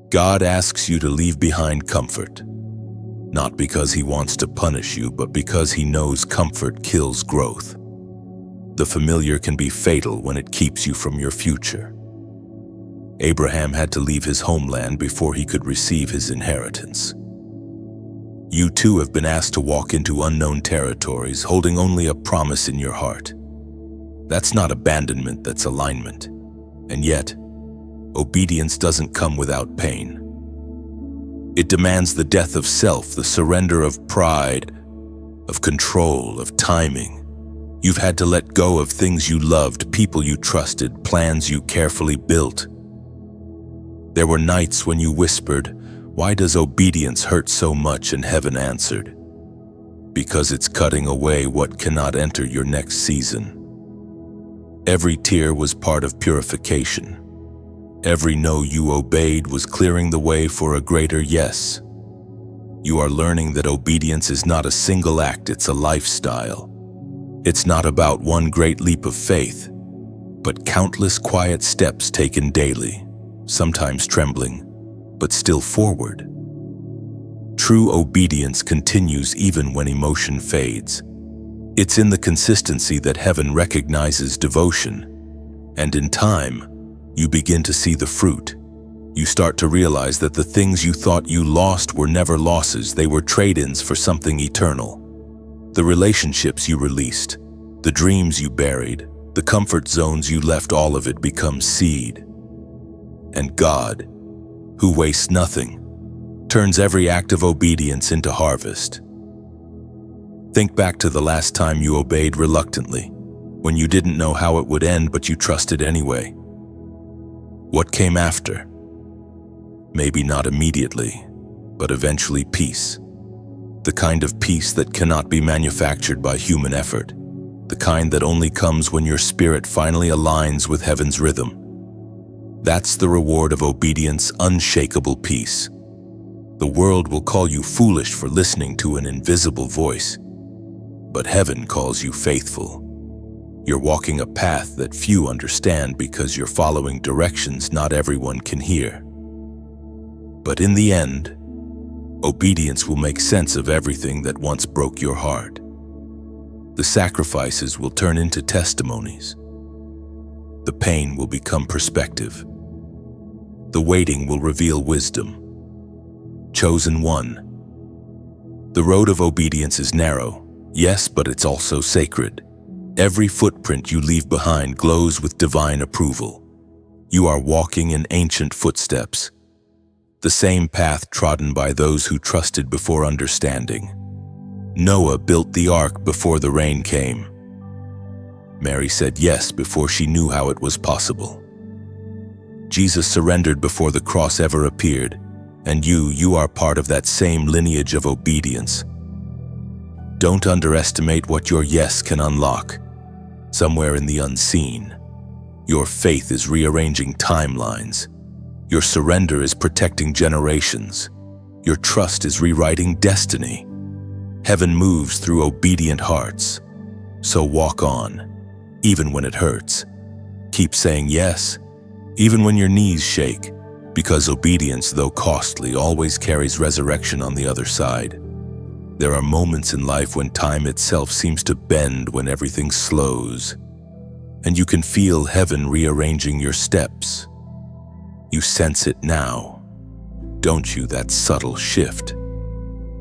God asks you to leave behind comfort, not because He wants to punish you, but because He knows comfort kills growth. The familiar can be fatal when it keeps you from your future. Abraham had to leave his homeland before he could receive his inheritance. You too have been asked to walk into unknown territories, holding only a promise in your heart. That's not abandonment, that's alignment. And yet, obedience doesn't come without pain. It demands the death of self, the surrender of pride, of control, of timing. You've had to let go of things you loved, people you trusted, plans you carefully built. There were nights when you whispered, "Why does obedience hurt so much?" And heaven answered, "Because it's cutting away what cannot enter your next season." Every tear was part of purification. Every no you obeyed was clearing the way for a greater yes. You are learning that obedience is not a single act, it's a lifestyle. It's not about one great leap of faith, but countless quiet steps taken daily, sometimes trembling, but still forward. True obedience continues even when emotion fades. It's in the consistency that heaven recognizes devotion, and in time, you begin to see the fruit. You start to realize that the things you thought you lost were never losses, they were trade-ins for something eternal. The relationships you released, the dreams you buried, the comfort zones you left, all of it becomes seed. And God, who wastes nothing, turns every act of obedience into harvest. Think back to the last time you obeyed reluctantly, when you didn't know how it would end, but you trusted anyway. What came after? Maybe not immediately, but eventually peace. The kind of peace that cannot be manufactured by human effort. The kind that only comes when your spirit finally aligns with heaven's rhythm. That's the reward of obedience, unshakable peace. The world will call you foolish for listening to an invisible voice, but heaven calls you faithful. You're walking a path that few understand because you're following directions not everyone can hear. But in the end, obedience will make sense of everything that once broke your heart. The sacrifices will turn into testimonies. The pain will become perspective. The waiting will reveal wisdom. Chosen one. The road of obedience is narrow, yes, but it's also sacred. Every footprint you leave behind glows with divine approval. You are walking in ancient footsteps, the same path trodden by those who trusted before understanding. Noah built the ark before the rain came. Mary said yes before she knew how it was possible. Jesus surrendered before the cross ever appeared, and you are part of that same lineage of obedience. Don't underestimate what your yes can unlock. Somewhere in the unseen, your faith is rearranging timelines. Your surrender is protecting generations. Your trust is rewriting destiny. Heaven moves through obedient hearts. So walk on, even when it hurts. Keep saying yes, even when your knees shake, because obedience, though costly, always carries resurrection on the other side. There are moments in life when time itself seems to bend, when everything slows, and you can feel heaven rearranging your steps. You sense it now, don't you? That subtle shift,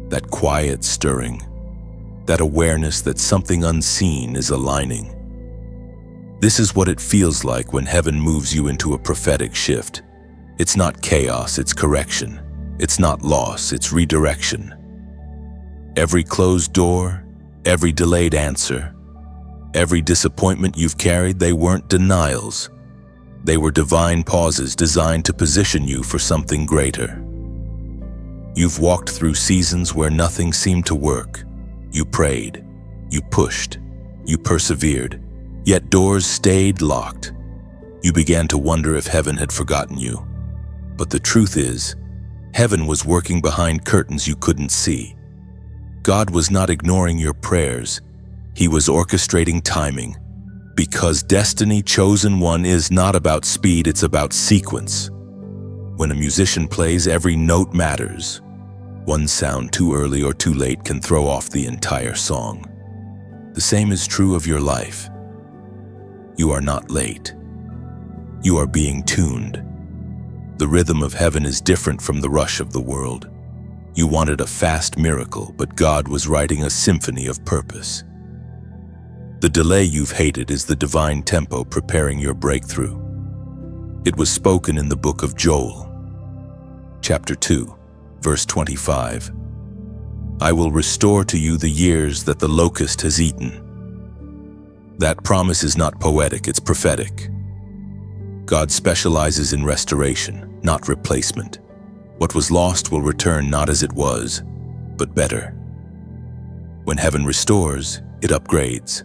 that quiet stirring, that awareness that something unseen is aligning. This is what it feels like when heaven moves you into a prophetic shift. It's not chaos, it's correction. It's not loss, it's redirection. Every closed door, every delayed answer, every disappointment you've carried, they weren't denials. They were divine pauses designed to position you for something greater. You've walked through seasons where nothing seemed to work. You prayed, you pushed, you persevered, yet doors stayed locked. You began to wonder if heaven had forgotten you. But the truth is, heaven was working behind curtains you couldn't see. God was not ignoring your prayers. He was orchestrating timing. Because destiny chosen one is not about speed, it's about sequence. When a musician plays, every note matters. One sound too early or too late can throw off the entire song. The same is true of your life. You are not late. You are being tuned. The rhythm of heaven is different from the rush of the world. You wanted a fast miracle, but God was writing a symphony of purpose. The delay you've hated is the divine tempo preparing your breakthrough. It was spoken in the book of Joel, chapter 2, verse 25. I will restore to you the years that the locust has eaten. That promise is not poetic, it's prophetic. God specializes in restoration, not replacement. What was lost will return not as it was, but better. When heaven restores, it upgrades.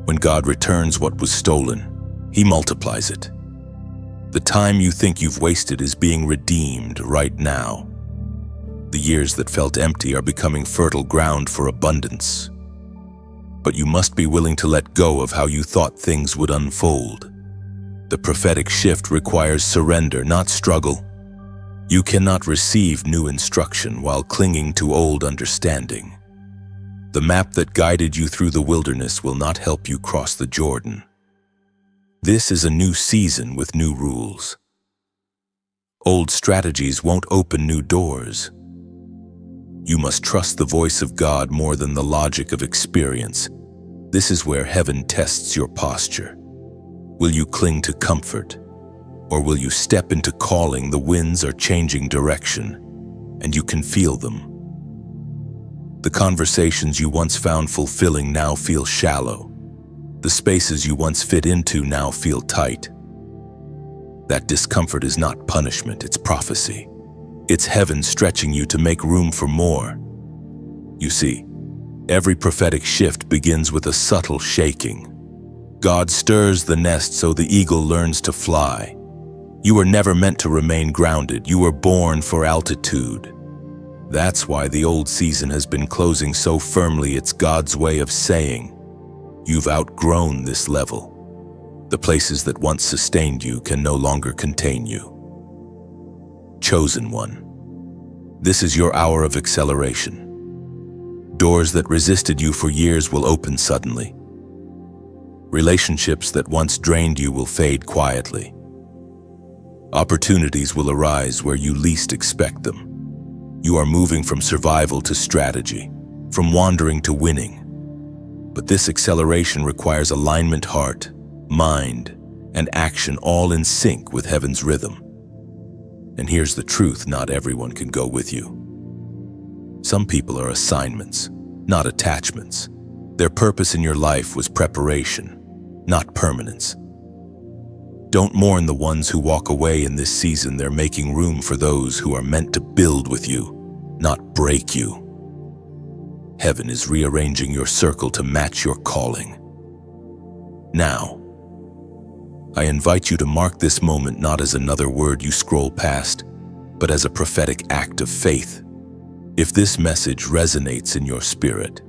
When God returns what was stolen, He multiplies it. The time you think you've wasted is being redeemed right now. The years that felt empty are becoming fertile ground for abundance. But you must be willing to let go of how you thought things would unfold. The prophetic shift requires surrender, not struggle. You cannot receive new instruction while clinging to old understanding. The map that guided you through the wilderness will not help you cross the Jordan. This is a new season with new rules. Old strategies won't open new doors. You must trust the voice of God more than the logic of experience. This is where heaven tests your posture. Will you cling to comfort, or will you step into calling? The winds are changing direction, and you can feel them. The conversations you once found fulfilling now feel shallow. The spaces you once fit into now feel tight. That discomfort is not punishment, it's prophecy. It's heaven stretching you to make room for more. You see, every prophetic shift begins with a subtle shaking. God stirs the nest so the eagle learns to fly. You were never meant to remain grounded. You were born for altitude. That's why the old season has been closing so firmly. It's God's way of saying, you've outgrown this level. The places that once sustained you can no longer contain you. Chosen one, this is your hour of acceleration. Doors that resisted you for years will open suddenly. Relationships that once drained you will fade quietly. Opportunities will arise where you least expect them. You are moving from survival to strategy, from wandering to winning. But this acceleration requires alignment, heart, mind, and action all in sync with heaven's rhythm. And here's the truth: not everyone can go with you. Some people are assignments, not attachments. Their purpose in your life was preparation, not permanence. Don't mourn the ones who walk away in this season. They're making room for those who are meant to build with you, not break you. Heaven is rearranging your circle to match your calling. Now, I invite you to mark this moment not as another word you scroll past, but as a prophetic act of faith. If this message resonates in your spirit,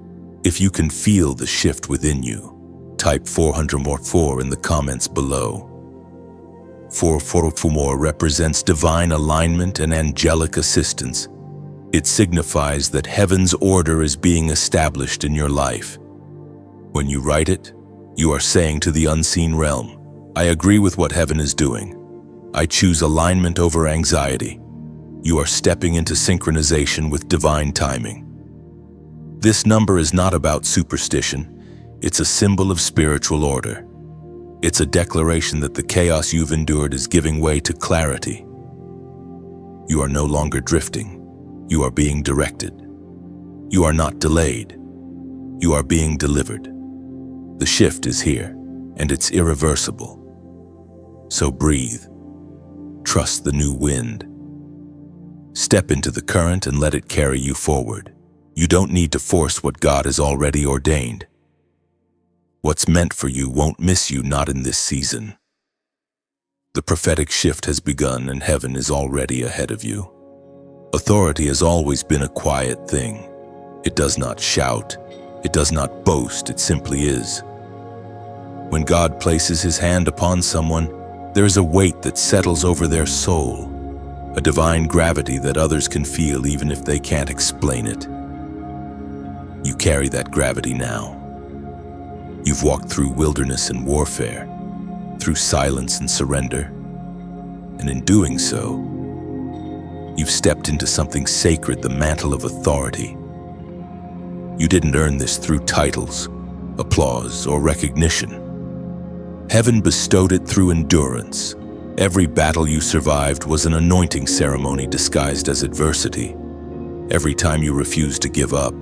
if you can feel the shift within you, type 404 in the comments below. 444 represents divine alignment and angelic assistance. It signifies that heaven's order is being established in your life. When you write it, you are saying to the unseen realm, I agree with what heaven is doing. I choose alignment over anxiety. You are stepping into synchronization with divine timing. This number is not about superstition. It's a symbol of spiritual order. It's a declaration that the chaos you've endured is giving way to clarity. You are no longer drifting. You are being directed. You are not delayed. You are being delivered. The shift is here, and it's irreversible. So breathe. Trust the new wind. Step into the current and let it carry you forward. You don't need to force what God has already ordained. What's meant for you won't miss you, not in this season. The prophetic shift has begun and heaven is already ahead of you. Authority has always been a quiet thing. It does not shout. It does not boast. It simply is. When God places his hand upon someone, there is a weight that settles over their soul, a divine gravity that others can feel even if they can't explain it. You carry that gravity now. You've walked through wilderness and warfare, through silence and surrender, and in doing so, you've stepped into something sacred, the mantle of authority. You didn't earn this through titles, applause, or recognition. Heaven bestowed it through endurance. Every battle you survived was an anointing ceremony disguised as adversity. Every time you refused to give up,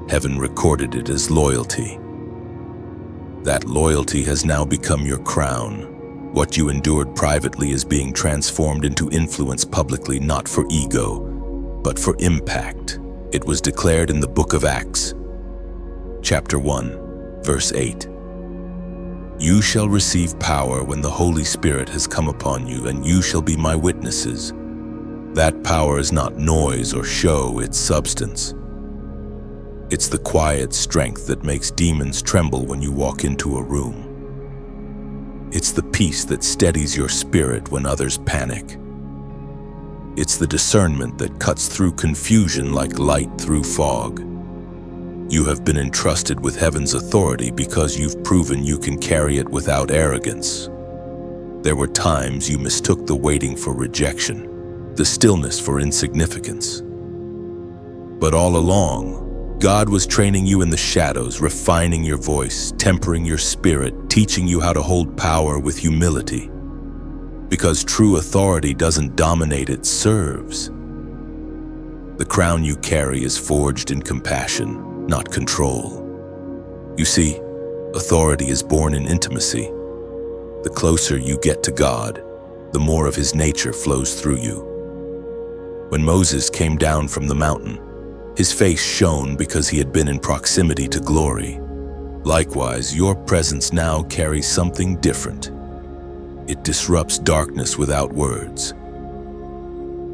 heaven recorded it as loyalty. That loyalty has now become your crown. What you endured privately is being transformed into influence publicly, not for ego, but for impact. It was declared in the book of Acts, chapter 1, verse 8. You shall receive power when the Holy Spirit has come upon you, and you shall be my witnesses. That power is not noise or show, it's substance. It's the quiet strength that makes demons tremble when you walk into a room. It's the peace that steadies your spirit when others panic. It's the discernment that cuts through confusion like light through fog. You have been entrusted with heaven's authority because you've proven you can carry it without arrogance. There were times you mistook the waiting for rejection, the stillness for insignificance. But all along, God was training you in the shadows, refining your voice, tempering your spirit, teaching you how to hold power with humility. Because true authority doesn't dominate, it serves. The crown you carry is forged in compassion, not control. You see, authority is born in intimacy. The closer you get to God, the more of his nature flows through you. When Moses came down from the mountain, his face shone because he had been in proximity to glory. Likewise, your presence now carries something different. It disrupts darkness without words.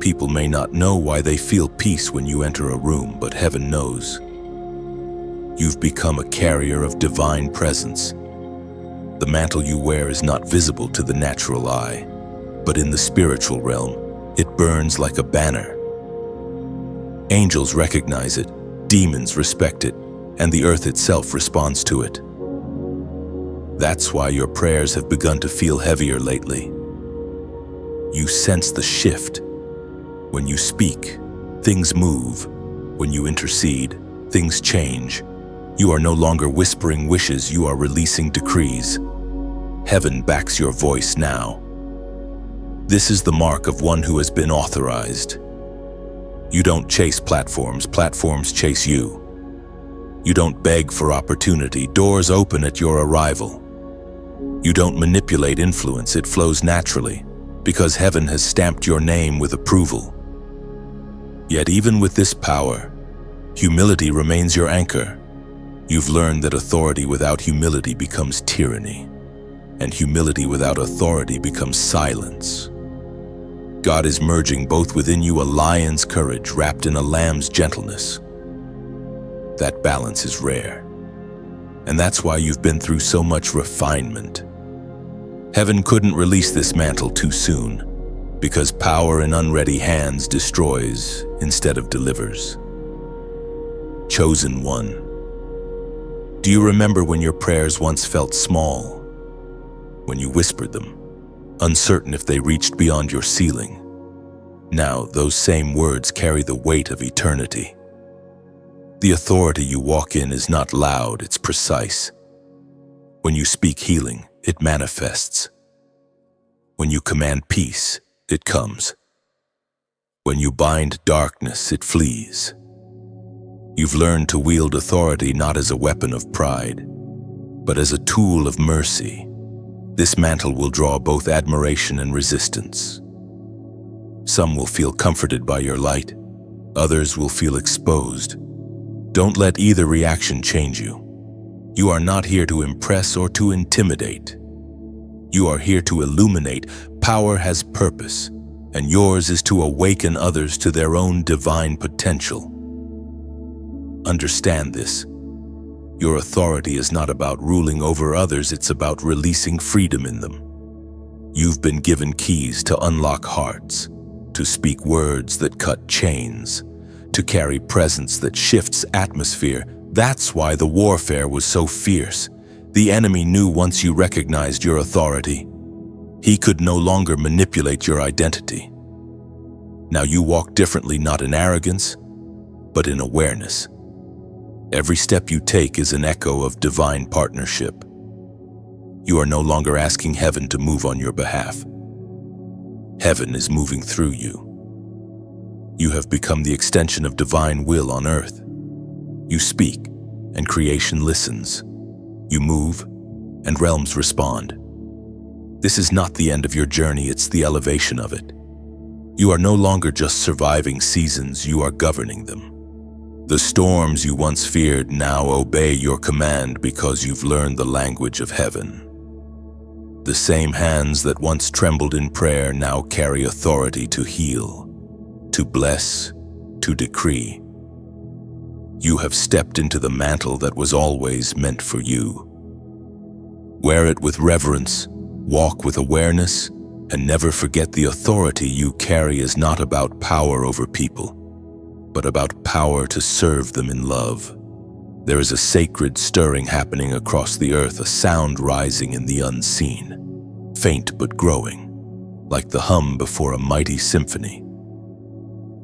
People may not know why they feel peace when you enter a room, but heaven knows. You've become a carrier of divine presence. The mantle you wear is not visible to the natural eye, but in the spiritual realm, it burns like a banner. Angels recognize it, demons respect it, and the earth itself responds to it. That's why your prayers have begun to feel heavier lately. You sense the shift. When you speak, things move. When you intercede, things change. You are no longer whispering wishes, you are releasing decrees. Heaven backs your voice now. This is the mark of one who has been authorized. You don't chase platforms, platforms chase you. You don't beg for opportunity, doors open at your arrival. You don't manipulate influence, it flows naturally, because heaven has stamped your name with approval. Yet even with this power, humility remains your anchor. You've learned that authority without humility becomes tyranny, and humility without authority becomes silence. God is merging both within you, a lion's courage wrapped in a lamb's gentleness. That balance is rare, and that's why you've been through so much refinement. Heaven couldn't release this mantle too soon, because power in unready hands destroys instead of delivers. Chosen one. Do you remember when your prayers once felt small? When you whispered them, uncertain if they reached beyond your ceiling? Now, those same words carry the weight of eternity. The authority you walk in is not loud, it's precise. When you speak healing, it manifests. When you command peace, it comes. When you bind darkness, it flees. You've learned to wield authority not as a weapon of pride, but as a tool of mercy. This mantle will draw both admiration and resistance. Some will feel comforted by your light, others will feel exposed. Don't let either reaction change you. You are not here to impress or to intimidate. You are here to illuminate. Power has purpose, and yours is to awaken others to their own divine potential. Understand this. Your authority is not about ruling over others, it's about releasing freedom in them. You've been given keys to unlock hearts, to speak words that cut chains, to carry presence that shifts atmosphere. That's why the warfare was so fierce. The enemy knew once you recognized your authority, he could no longer manipulate your identity. Now you walk differently, not in arrogance, but in awareness. Every step you take is an echo of divine partnership. You are no longer asking heaven to move on your behalf. Heaven is moving through you. You have become the extension of divine will on earth. You speak, and creation listens. You move, and realms respond. This is not the end of your journey, it's the elevation of it. You are no longer just surviving seasons, you are governing them. The storms you once feared now obey your command because you've learned the language of heaven. The same hands that once trembled in prayer now carry authority to heal, to bless, to decree. You have stepped into the mantle that was always meant for you. Wear it with reverence, walk with awareness, and never forget the authority you carry is not about power over people, but about power to serve them in love. There is a sacred stirring happening across the earth, a sound rising in the unseen, faint but growing, like the hum before a mighty symphony.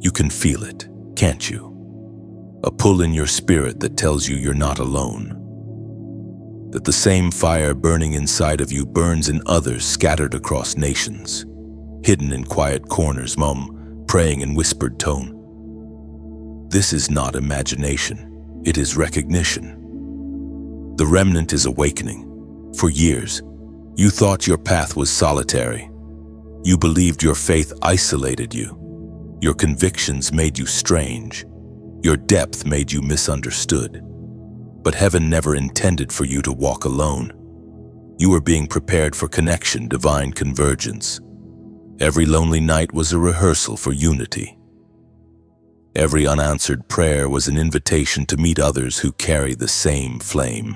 You can feel it, can't you? A pull in your spirit that tells you you're not alone. That the same fire burning inside of you burns in others scattered across nations, hidden in quiet corners, praying in whispered tone. This is not imagination, it is recognition. The remnant is awakening. For years, you thought your path was solitary. You believed your faith isolated you. Your convictions made you strange. Your depth made you misunderstood. But heaven never intended for you to walk alone. You were being prepared for connection, divine convergence. Every lonely night was a rehearsal for unity. Every unanswered prayer was an invitation to meet others who carry the same flame.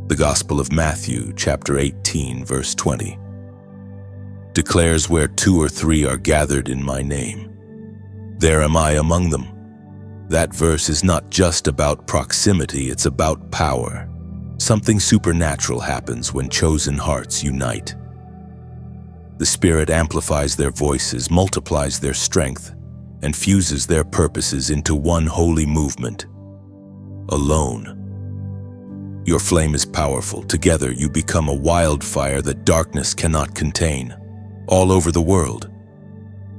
The Gospel of Matthew, chapter 18, verse 20, declares, "Where 2 or 3 are gathered in my name, there am I among them." That verse is not just about proximity, it's about power. Something supernatural happens when chosen hearts unite. The Spirit amplifies their voices, multiplies their strength, and fuses their purposes into one holy movement. Alone, Your flame is powerful. Together you become a wildfire that darkness cannot contain. All over the world,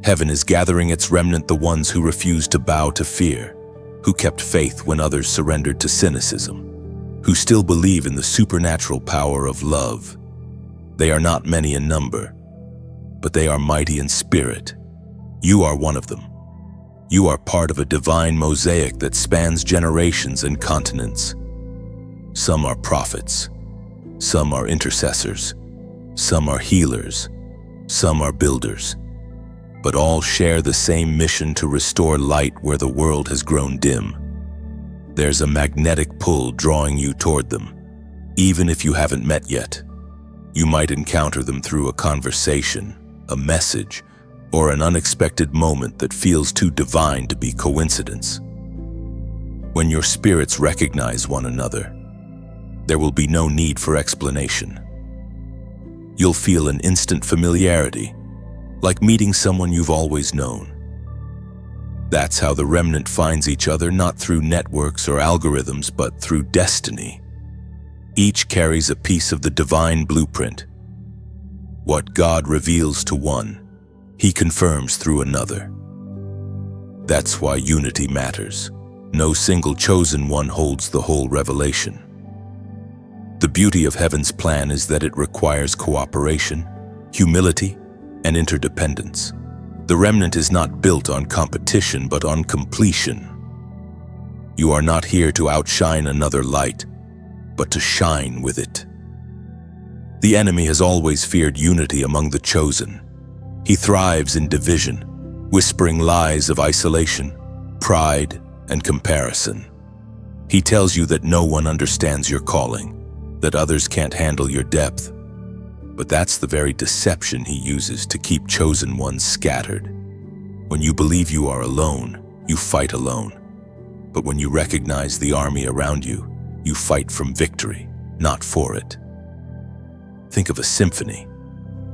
heaven is gathering its remnant, the ones who refused to bow to fear, who kept faith when others surrendered to cynicism, who still believe in the supernatural power of love. They are not many in number, but they are mighty in spirit. You are one of them. You are part of a divine mosaic that spans generations and continents. Some are prophets, some are intercessors, some are healers, some are builders, but all share the same mission to restore light where the world has grown dim. There's a magnetic pull drawing you toward them, even if you haven't met yet. You might encounter them through a conversation, a message, or an unexpected moment that feels too divine to be coincidence. When your spirits recognize one another, there will be no need for explanation. You'll feel an instant familiarity, like meeting someone you've always known. That's how the remnant finds each other, not through networks or algorithms, but through destiny. Each carries a piece of the divine blueprint. What God reveals to one, He confirms through another. That's why unity matters. No single chosen one holds the whole revelation. The beauty of heaven's plan is that it requires cooperation, humility, and interdependence. The remnant is not built on competition, but on completion. You are not here to outshine another light, but to shine with it. The enemy has always feared unity among the chosen. He thrives in division, whispering lies of isolation, pride, and comparison. He tells you that no one understands your calling, that others can't handle your depth. But that's the very deception he uses to keep chosen ones scattered. When you believe you are alone, you fight alone. But when you recognize the army around you, you fight from victory, not for it. Think of a symphony.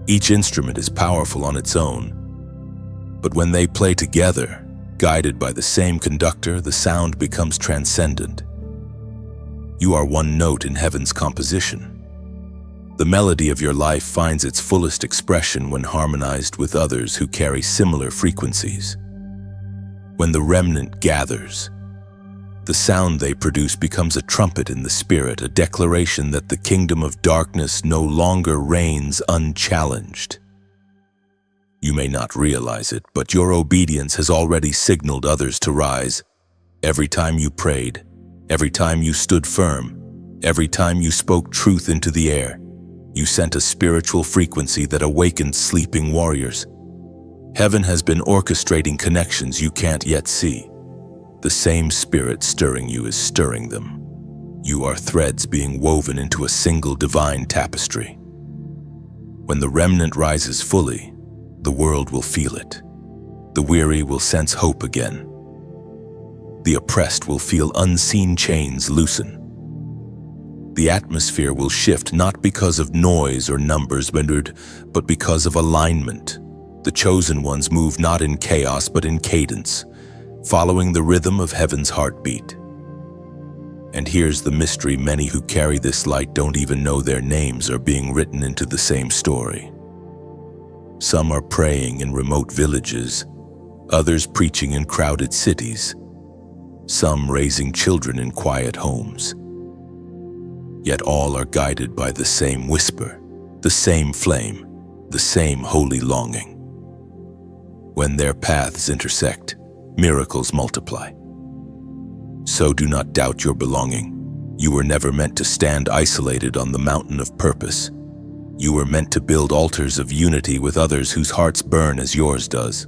Each instrument is powerful on its own. But when they play together, guided by the same conductor, the sound becomes transcendent. You are one note in heaven's composition. The melody of your life finds its fullest expression when harmonized with others who carry similar frequencies. When the remnant gathers, the sound they produce becomes a trumpet in the spirit, a declaration that the kingdom of darkness no longer reigns unchallenged. You may not realize it, but your obedience has already signaled others to rise. Every time you prayed, every time you stood firm, every time you spoke truth into the air, you sent a spiritual frequency that awakened sleeping warriors. Heaven has been orchestrating connections you can't yet see. The same spirit stirring you is stirring them. You are threads being woven into a single divine tapestry. When the remnant rises fully, the world will feel it. The weary will sense hope again. The oppressed will feel unseen chains loosen. The atmosphere will shift not because of noise or numbers, but because of alignment. The chosen ones move not in chaos, but in cadence, following the rhythm of heaven's heartbeat. And here's the mystery: many who carry this light don't even know their names are being written into the same story. Some are praying in remote villages, others preaching in crowded cities, some raising children in quiet homes. Yet all are guided by the same whisper, the same flame, the same holy longing. When their paths intersect, miracles multiply. So do not doubt your belonging. You were never meant to stand isolated on the mountain of purpose. You were meant to build altars of unity with others whose hearts burn as yours does.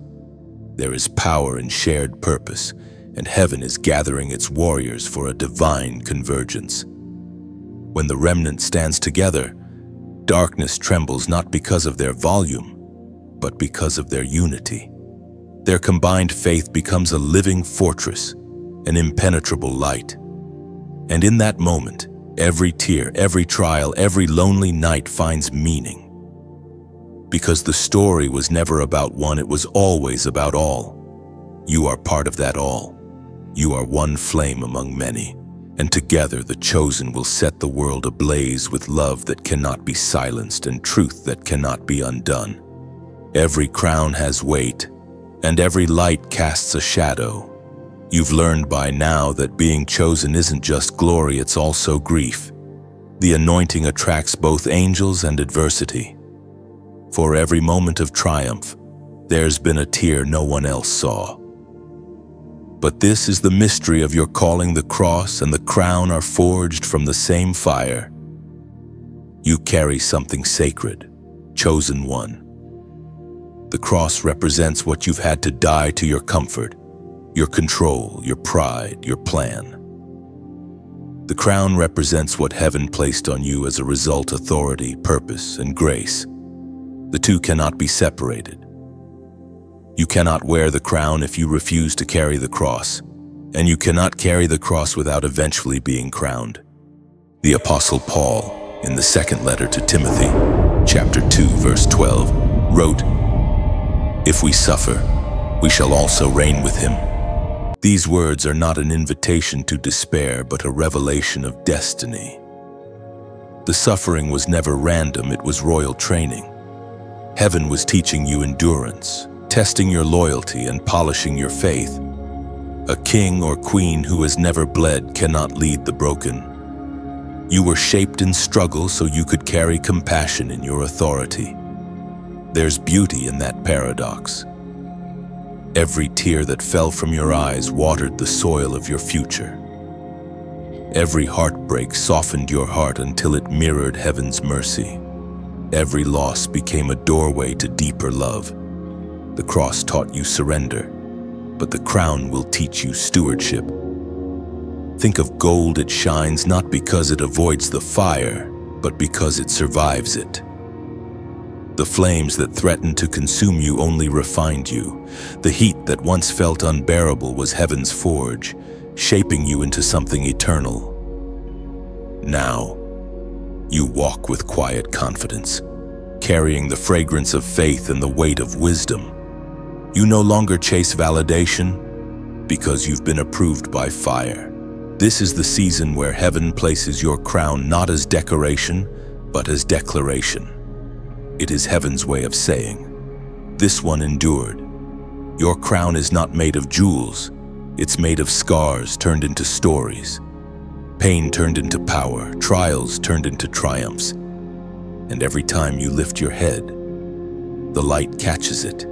There is power in shared purpose, and heaven is gathering its warriors for a divine convergence. When the remnant stands together, darkness trembles not because of their volume, but because of their unity. Their combined faith becomes a living fortress, an impenetrable light. And in that moment, every tear, every trial, every lonely night finds meaning. Because the story was never about one, it was always about all. You are part of that all. You are one flame among many, And together the chosen will set the world ablaze with love that cannot be silenced and truth that cannot be undone. Every crown has weight, and every light casts a shadow. You've learned by now that being chosen isn't just glory, it's also grief. The anointing attracts both angels and adversity. For every moment of triumph, there's been a tear no one else saw. But this is the mystery of your calling. The cross and the crown are forged from the same fire. You carry something sacred, chosen one. The cross represents what you've had to die to: your comfort, your control, your pride, your plan. The crown represents what heaven placed on you as a result: authority, purpose, and grace. The two cannot be separated. You cannot wear the crown if you refuse to carry the cross, and you cannot carry the cross without eventually being crowned. The Apostle Paul, in the second letter to Timothy, chapter 2, verse 12, wrote, "If we suffer, we shall also reign with him." These words are not an invitation to despair, but a revelation of destiny. The suffering was never random, it was royal training. Heaven was teaching you endurance, testing your loyalty and polishing your faith. A king or queen who has never bled cannot lead the broken. You were shaped in struggle so you could carry compassion in your authority. There's beauty in that paradox. Every tear that fell from your eyes watered the soil of your future. Every heartbreak softened your heart until it mirrored heaven's mercy. Every loss became a doorway to deeper love. The cross taught you surrender, but the crown will teach you stewardship. Think of gold: it shines not because it avoids the fire, but because it survives it. The flames that threatened to consume you only refined you. The heat that once felt unbearable was heaven's forge, shaping you into something eternal. Now, you walk with quiet confidence, carrying the fragrance of faith and the weight of wisdom. You no longer chase validation because you've been approved by fire. This is the season where heaven places your crown not as decoration, but as declaration. It is heaven's way of saying, "This one endured." Your crown is not made of jewels, it's made of scars turned into stories. Pain turned into power, trials turned into triumphs. And every time you lift your head, the light catches it,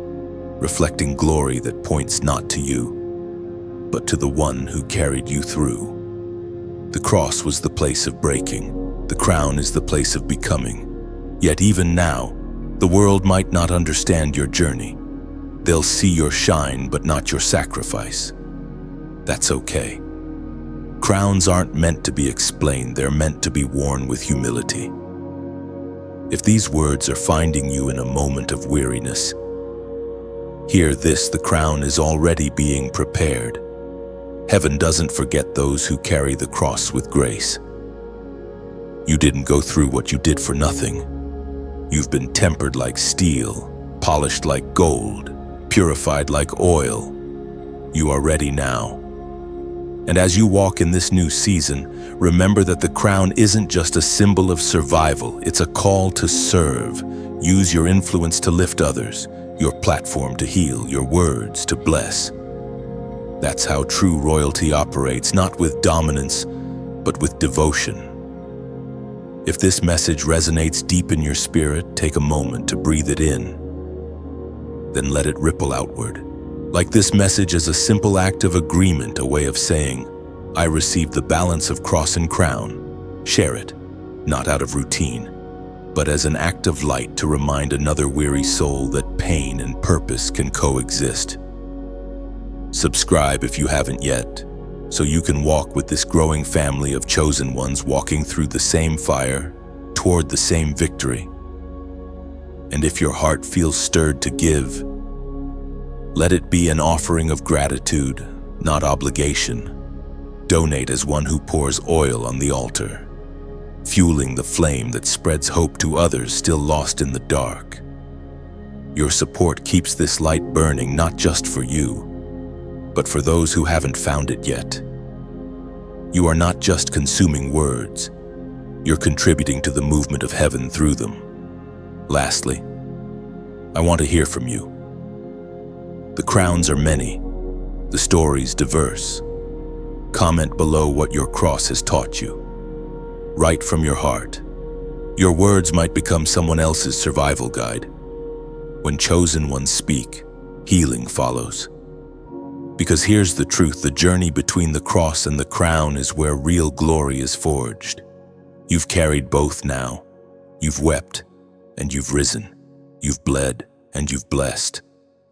reflecting glory that points not to you, but to the one who carried you through. The cross was the place of breaking, the crown is the place of becoming. Yet even now, the world might not understand your journey. They'll see your shine, but not your sacrifice. That's okay. Crowns aren't meant to be explained, they're meant to be worn with humility. If these words are finding you in a moment of weariness, hear this: the crown is already being prepared. Heaven doesn't forget those who carry the cross with grace. You didn't go through what you did for nothing. You've been tempered like steel, polished like gold, purified like oil. You are ready now. And as you walk in this new season, remember that the crown isn't just a symbol of survival, it's a call to serve. Use your influence to lift others, your platform to heal, your words to bless. That's how true royalty operates, not with dominance, but with devotion. If this message resonates deep in your spirit, take a moment to breathe it in. Then let it ripple outward. Like this message is a simple act of agreement, a way of saying, "I receive the balance of cross and crown." Share it, not out of routine, but as an act of light to remind another weary soul that pain and purpose can coexist. Subscribe if you haven't yet, so you can walk with this growing family of chosen ones walking through the same fire, toward the same victory. And if your heart feels stirred to give, let it be an offering of gratitude, not obligation. Donate as one who pours oil on the altar, fueling the flame that spreads hope to others still lost in the dark. Your support keeps this light burning, not just for you, but for those who haven't found it yet. You are not just consuming words, you're contributing to the movement of heaven through them. Lastly, I want to hear from you. The crowns are many, the stories diverse. Comment below what your cross has taught you. Write from your heart. Your words might become someone else's survival guide. When chosen ones speak, healing follows. Because here's the truth, the journey between the cross and the crown is where real glory is forged. You've carried both now. You've wept, and you've risen. You've bled, and you've blessed.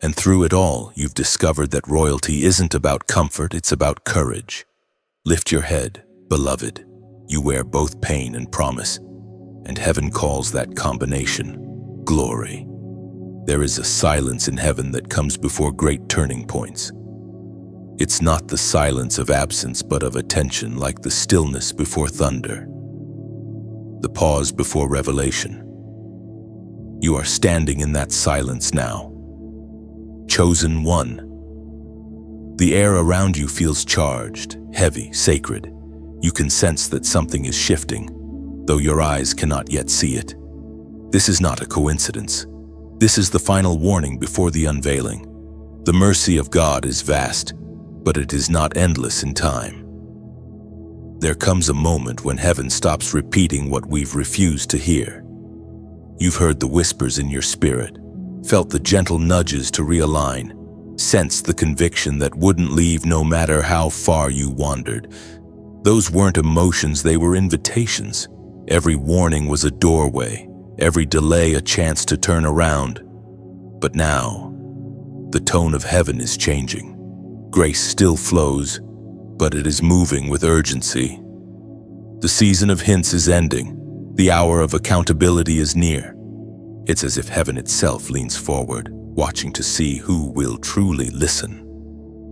And through it all, you've discovered that royalty isn't about comfort, it's about courage. Lift your head, beloved. You wear both pain and promise, and heaven calls that combination glory. There is a silence in heaven that comes before great turning points. It's not the silence of absence, but of attention, like the stillness before thunder, the pause before revelation. You are standing in that silence now. Chosen one. The air around you feels charged, heavy, sacred. You can sense that something is shifting, though your eyes cannot yet see it. This is not a coincidence. This is the final warning before the unveiling. The mercy of God is vast, but it is not endless in time. There comes a moment when heaven stops repeating what we've refused to hear. You've heard the whispers in your spirit, felt the gentle nudges to realign, sensed the conviction that wouldn't leave no matter how far you wandered. Those weren't emotions, they were invitations. Every warning was a doorway, every delay a chance to turn around. But now, the tone of heaven is changing. Grace still flows, but it is moving with urgency. The season of hints is ending. The hour of accountability is near. It's as if heaven itself leans forward, watching to see who will truly listen.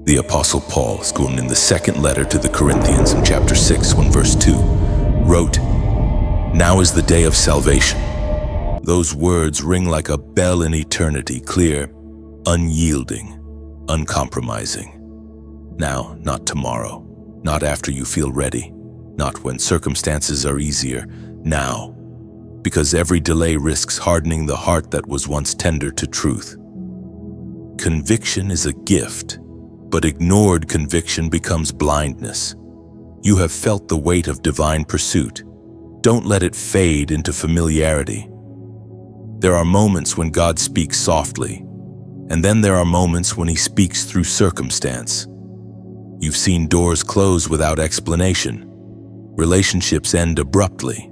The Apostle Paul, in the second letter to the Corinthians in chapter 6, verse 2, wrote, "Now is the day of salvation." Those words ring like a bell in eternity, clear, unyielding, uncompromising. Now, not tomorrow, not after you feel ready, not when circumstances are easier, now. Because every delay risks hardening the heart that was once tender to truth. Conviction is a gift, but ignored conviction becomes blindness. You have felt the weight of divine pursuit. Don't let it fade into familiarity. There are moments when God speaks softly, and then there are moments when He speaks through circumstance. You've seen doors close without explanation, relationships end abruptly,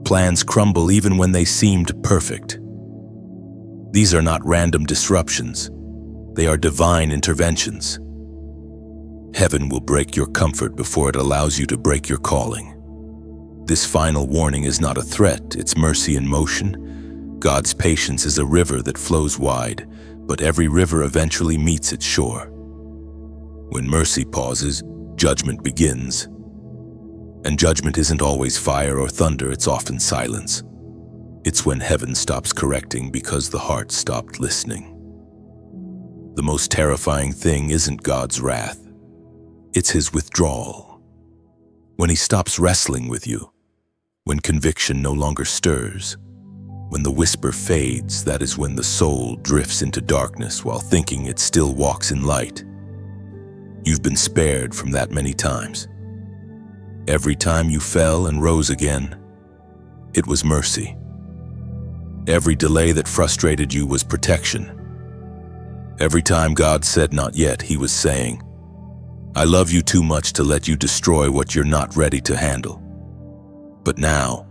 plans crumble even when they seemed perfect. These are not random disruptions. They are divine interventions. Heaven will break your comfort before it allows you to break your calling. This final warning is not a threat, it's mercy in motion. God's patience is a river that flows wide, but every river eventually meets its shore. When mercy pauses, judgment begins. And judgment isn't always fire or thunder, it's often silence. It's when heaven stops correcting because the heart stopped listening. The most terrifying thing isn't God's wrath. It's His withdrawal. When He stops wrestling with you, when conviction no longer stirs, when the whisper fades, that is when the soul drifts into darkness while thinking it still walks in light. You've been spared from that many times. Every time you fell and rose again, it was mercy. Every delay that frustrated you was protection. Every time God said not yet, He was saying, I love you too much to let you destroy what you're not ready to handle. But now,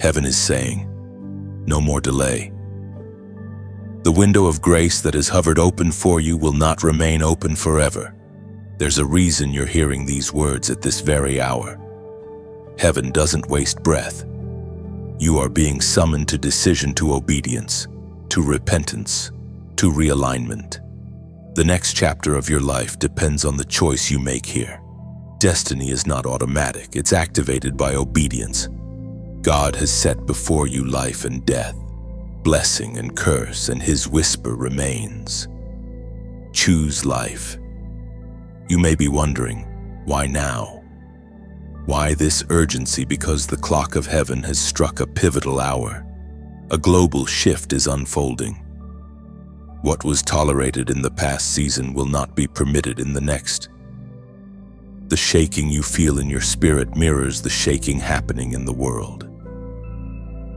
heaven is saying, no more delay. The window of grace that has hovered open for you will not remain open forever. There's a reason you're hearing these words at this very hour. Heaven doesn't waste breath. You are being summoned to decision, to obedience, to repentance, to realignment. The next chapter of your life depends on the choice you make here. Destiny is not automatic, it's activated by obedience. God has set before you life and death, blessing and curse, and His whisper remains. Choose life. You may be wondering, why now? Why this urgency? Because the clock of heaven has struck a pivotal hour. A global shift is unfolding. What was tolerated in the past season will not be permitted in the next. The shaking you feel in your spirit mirrors the shaking happening in the world.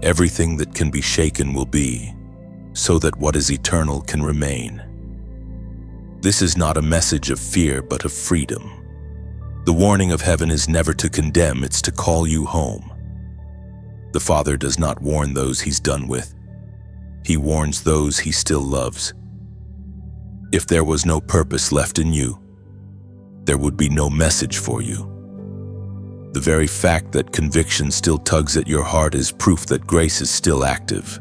Everything that can be shaken will be, so that what is eternal can remain. This is not a message of fear, but of freedom. The warning of heaven is never to condemn, it's to call you home. The Father does not warn those he's done with. He warns those he still loves. If there was no purpose left in you, there would be no message for you. The very fact that conviction still tugs at your heart is proof that grace is still active.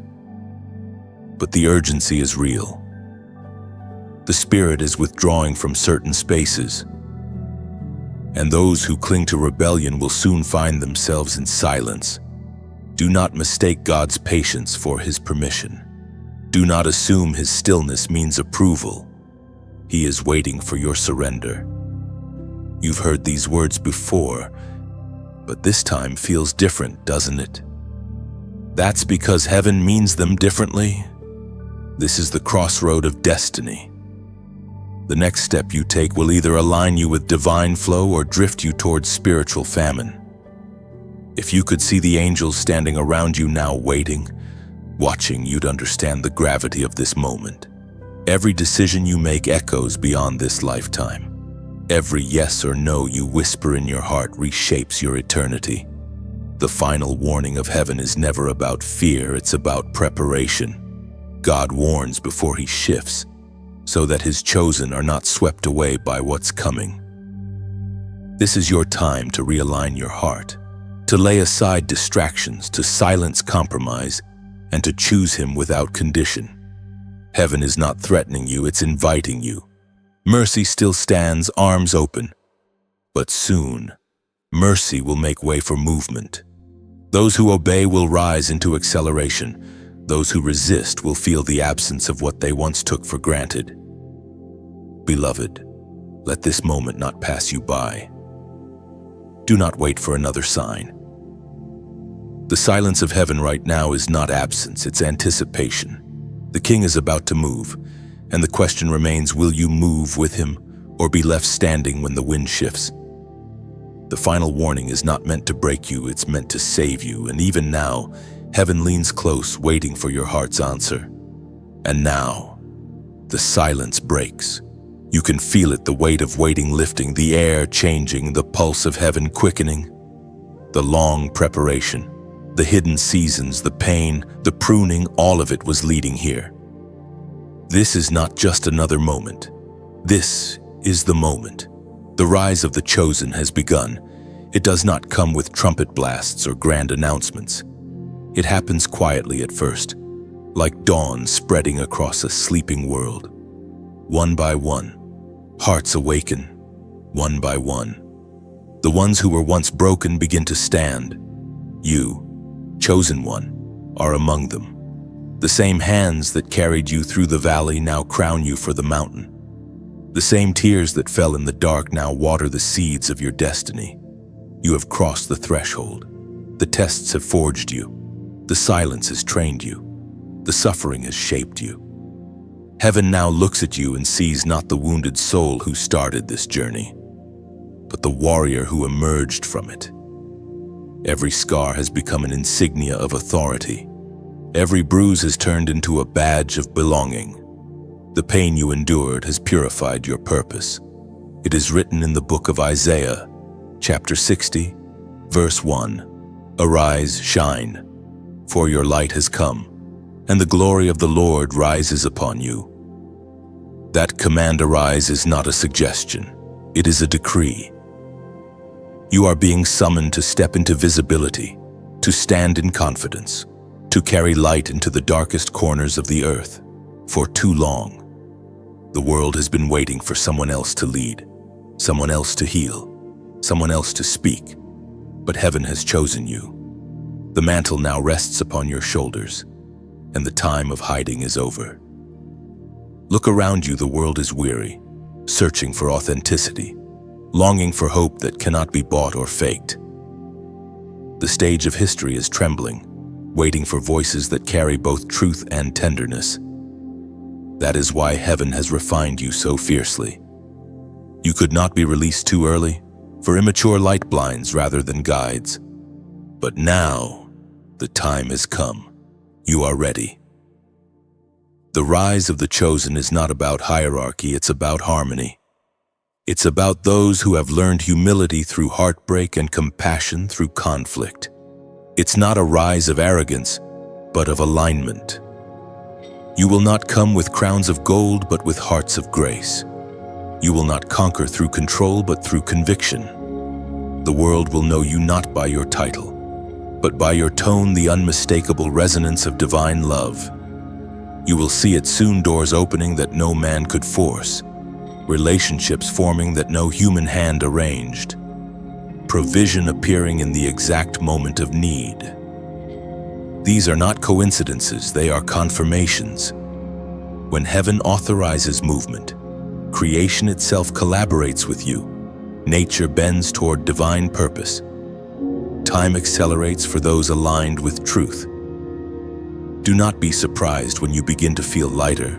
But the urgency is real. The Spirit is withdrawing from certain spaces, and those who cling to rebellion will soon find themselves in silence. Do not mistake God's patience for His permission. Do not assume His stillness means approval. He is waiting for your surrender. You've heard these words before, but this time feels different, doesn't it? That's because heaven means them differently. This is the crossroad of destiny. The next step you take will either align you with divine flow or drift you towards spiritual famine. If you could see the angels standing around you now waiting, watching, you'd understand the gravity of this moment. Every decision you make echoes beyond this lifetime. Every yes or no you whisper in your heart reshapes your eternity. The final warning of heaven is never about fear, it's about preparation. God warns before He shifts, so that His chosen are not swept away by what's coming. This is your time to realign your heart, to lay aside distractions, to silence compromise, and to choose Him without condition. Heaven is not threatening you, it's inviting you. Mercy still stands, arms open. But soon, mercy will make way for movement. Those who obey will rise into acceleration. Those who resist will feel the absence of what they once took for granted. Beloved, let this moment not pass you by. Do not wait for another sign. The silence of heaven right now is not absence, it's anticipation. The King is about to move, and the question remains, will you move with Him or be left standing when the wind shifts? The final warning is not meant to break you, it's meant to save you, and even now, heaven leans close, waiting for your heart's answer. And now, the silence breaks. You can feel it, the weight of waiting lifting, the air changing, the pulse of heaven quickening. The long preparation, the hidden seasons, the pain, the pruning, all of it was leading here. This is not just another moment. This is the moment. The rise of the chosen has begun. It does not come with trumpet blasts or grand announcements. It happens quietly at first, like dawn spreading across a sleeping world. One by one, hearts awaken, one by one. The ones who were once broken begin to stand. You, chosen one, are among them. The same hands that carried you through the valley now crown you for the mountain. The same tears that fell in the dark now water the seeds of your destiny. You have crossed the threshold. The tests have forged you. The silence has trained you. The suffering has shaped you. Heaven now looks at you and sees not the wounded soul who started this journey, but the warrior who emerged from it. Every scar has become an insignia of authority. Every bruise has turned into a badge of belonging. The pain you endured has purified your purpose. It is written in the book of Isaiah, chapter 60, verse 1, "Arise, shine, for your light has come, and the glory of the Lord rises upon you." That command, arise, is not a suggestion. It is a decree. You are being summoned to step into visibility, to stand in confidence, to carry light into the darkest corners of the earth. For too long, the world has been waiting for someone else to lead, someone else to heal, someone else to speak. But heaven has chosen you. The mantle now rests upon your shoulders, and the time of hiding is over. Look around you, the world is weary, searching for authenticity, longing for hope that cannot be bought or faked. The stage of history is trembling, waiting for voices that carry both truth and tenderness. That is why heaven has refined you so fiercely. You could not be released too early, for immature light blinds rather than guides. But now, the time has come. You are ready. The rise of the chosen is not about hierarchy, it's about harmony. It's about those who have learned humility through heartbreak and compassion through conflict. It's not a rise of arrogance, but of alignment. You will not come with crowns of gold, but with hearts of grace. You will not conquer through control, but through conviction. The world will know you not by your title, but by your tone, the unmistakable resonance of divine love. You will see it soon, doors opening that no man could force, relationships forming that no human hand arranged, provision appearing in the exact moment of need. These are not coincidences, they are confirmations. When heaven authorizes movement, creation itself collaborates with you. Nature bends toward divine purpose. Time accelerates for those aligned with truth. Do not be surprised when you begin to feel lighter,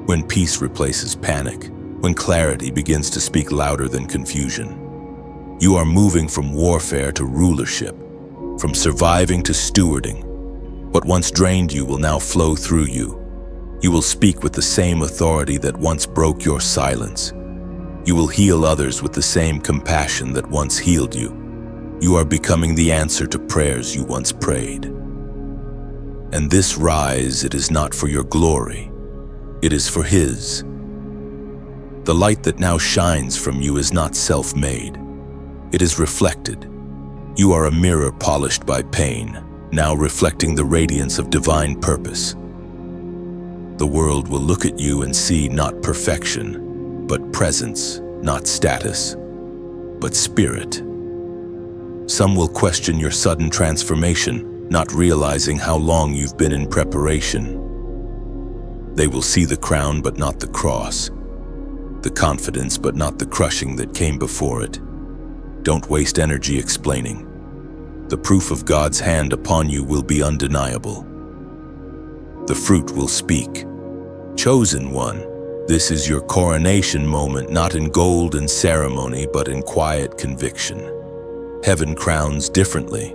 when peace replaces panic, when clarity begins to speak louder than confusion. You are moving from warfare to rulership, from surviving to stewarding. What once drained you will now flow through you. You will speak with the same authority that once broke your silence. You will heal others with the same compassion that once healed you. You are becoming the answer to prayers you once prayed. And this rise, it is not for your glory. It is for His. The light that now shines from you is not self-made. It is reflected. You are a mirror polished by pain, now reflecting the radiance of divine purpose. The world will look at you and see not perfection, but presence, not status, but spirit. Some will question your sudden transformation, not realizing how long you've been in preparation. They will see the crown but not the cross, the confidence but not the crushing that came before it. Don't waste energy explaining. The proof of God's hand upon you will be undeniable. The fruit will speak. Chosen one, this is your coronation moment, not in gold and ceremony, but in quiet conviction. Heaven crowns differently.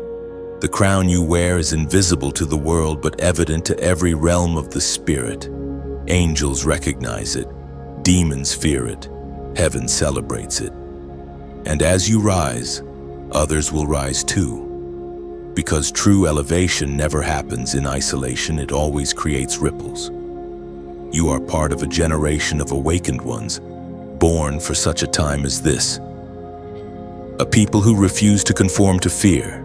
The crown you wear is invisible to the world, but evident to every realm of the spirit. Angels recognize it. Demons fear it. Heaven celebrates it. And as you rise, others will rise too. Because true elevation never happens in isolation, it always creates ripples. You are part of a generation of awakened ones, born for such a time as this. A people who refuse to conform to fear,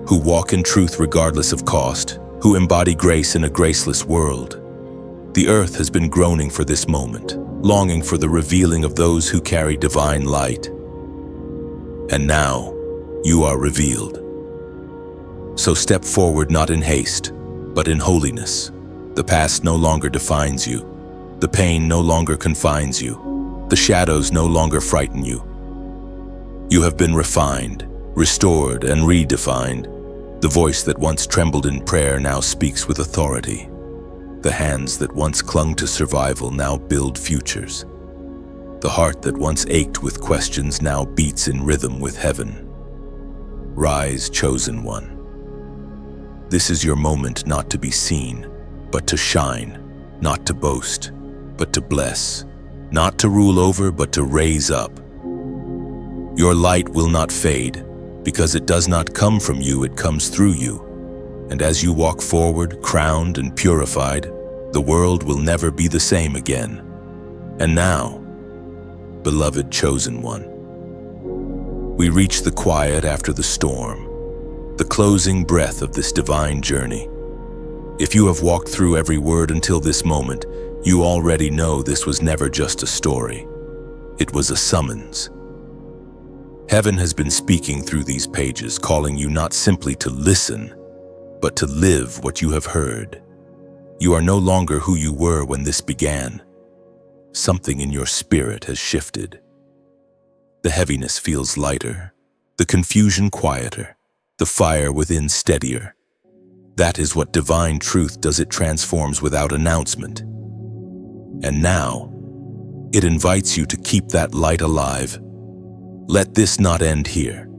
who walk in truth regardless of cost, who embody grace in a graceless world. The earth has been groaning for this moment, longing for the revealing of those who carry divine light. And now, you are revealed. So step forward not in haste, but in holiness. The past no longer defines you. The pain no longer confines you. The shadows no longer frighten you. You have been refined, restored, and redefined. The voice that once trembled in prayer now speaks with authority. The hands that once clung to survival now build futures. The heart that once ached with questions now beats in rhythm with heaven. Rise, chosen one. This is your moment not to be seen, but to shine, not to boast, but to bless, not to rule over, but to raise up. Your light will not fade, because it does not come from you, it comes through you. And as you walk forward, crowned and purified, the world will never be the same again. And now, beloved chosen one, we reach the quiet after the storm, the closing breath of this divine journey. If you have walked through every word until this moment, you already know this was never just a story. It was a summons. Heaven has been speaking through these pages, calling you not simply to listen, but to live what you have heard. You are no longer who you were when this began. Something in your spirit has shifted. The heaviness feels lighter, the confusion quieter, the fire within steadier. That is what divine truth does. It transforms without announcement. And now, it invites you to keep that light alive. Let this not end here.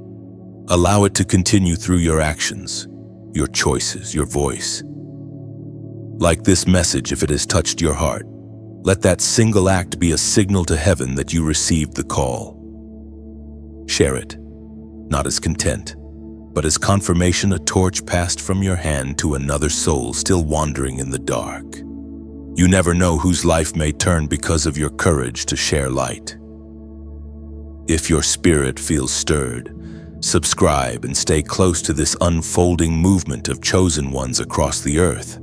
Allow it to continue through your actions, your choices, your voice. Like this message, if it has touched your heart, let that single act be a signal to heaven that you received the call. Share it, not as content, but as confirmation, a torch passed from your hand to another soul still wandering in the dark. You never know whose life may turn because of your courage to share light. If your spirit feels stirred, subscribe and stay close to this unfolding movement of chosen ones across the earth.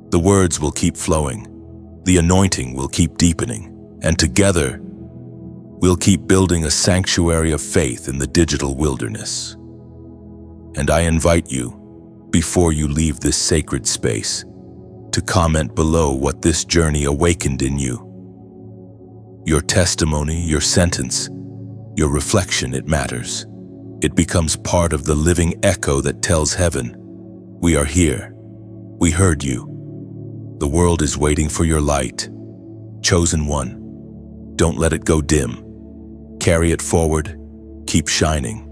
The words will keep flowing, the anointing will keep deepening, and together, we'll keep building a sanctuary of faith in the digital wilderness. And I invite you, before you leave this sacred space, to comment below what this journey awakened in you. Your testimony, your sentence, your reflection, it matters. It becomes part of the living echo that tells heaven, we are here, we heard you. The world is waiting for your light. Chosen one, don't let it go dim. Carry it forward, keep shining.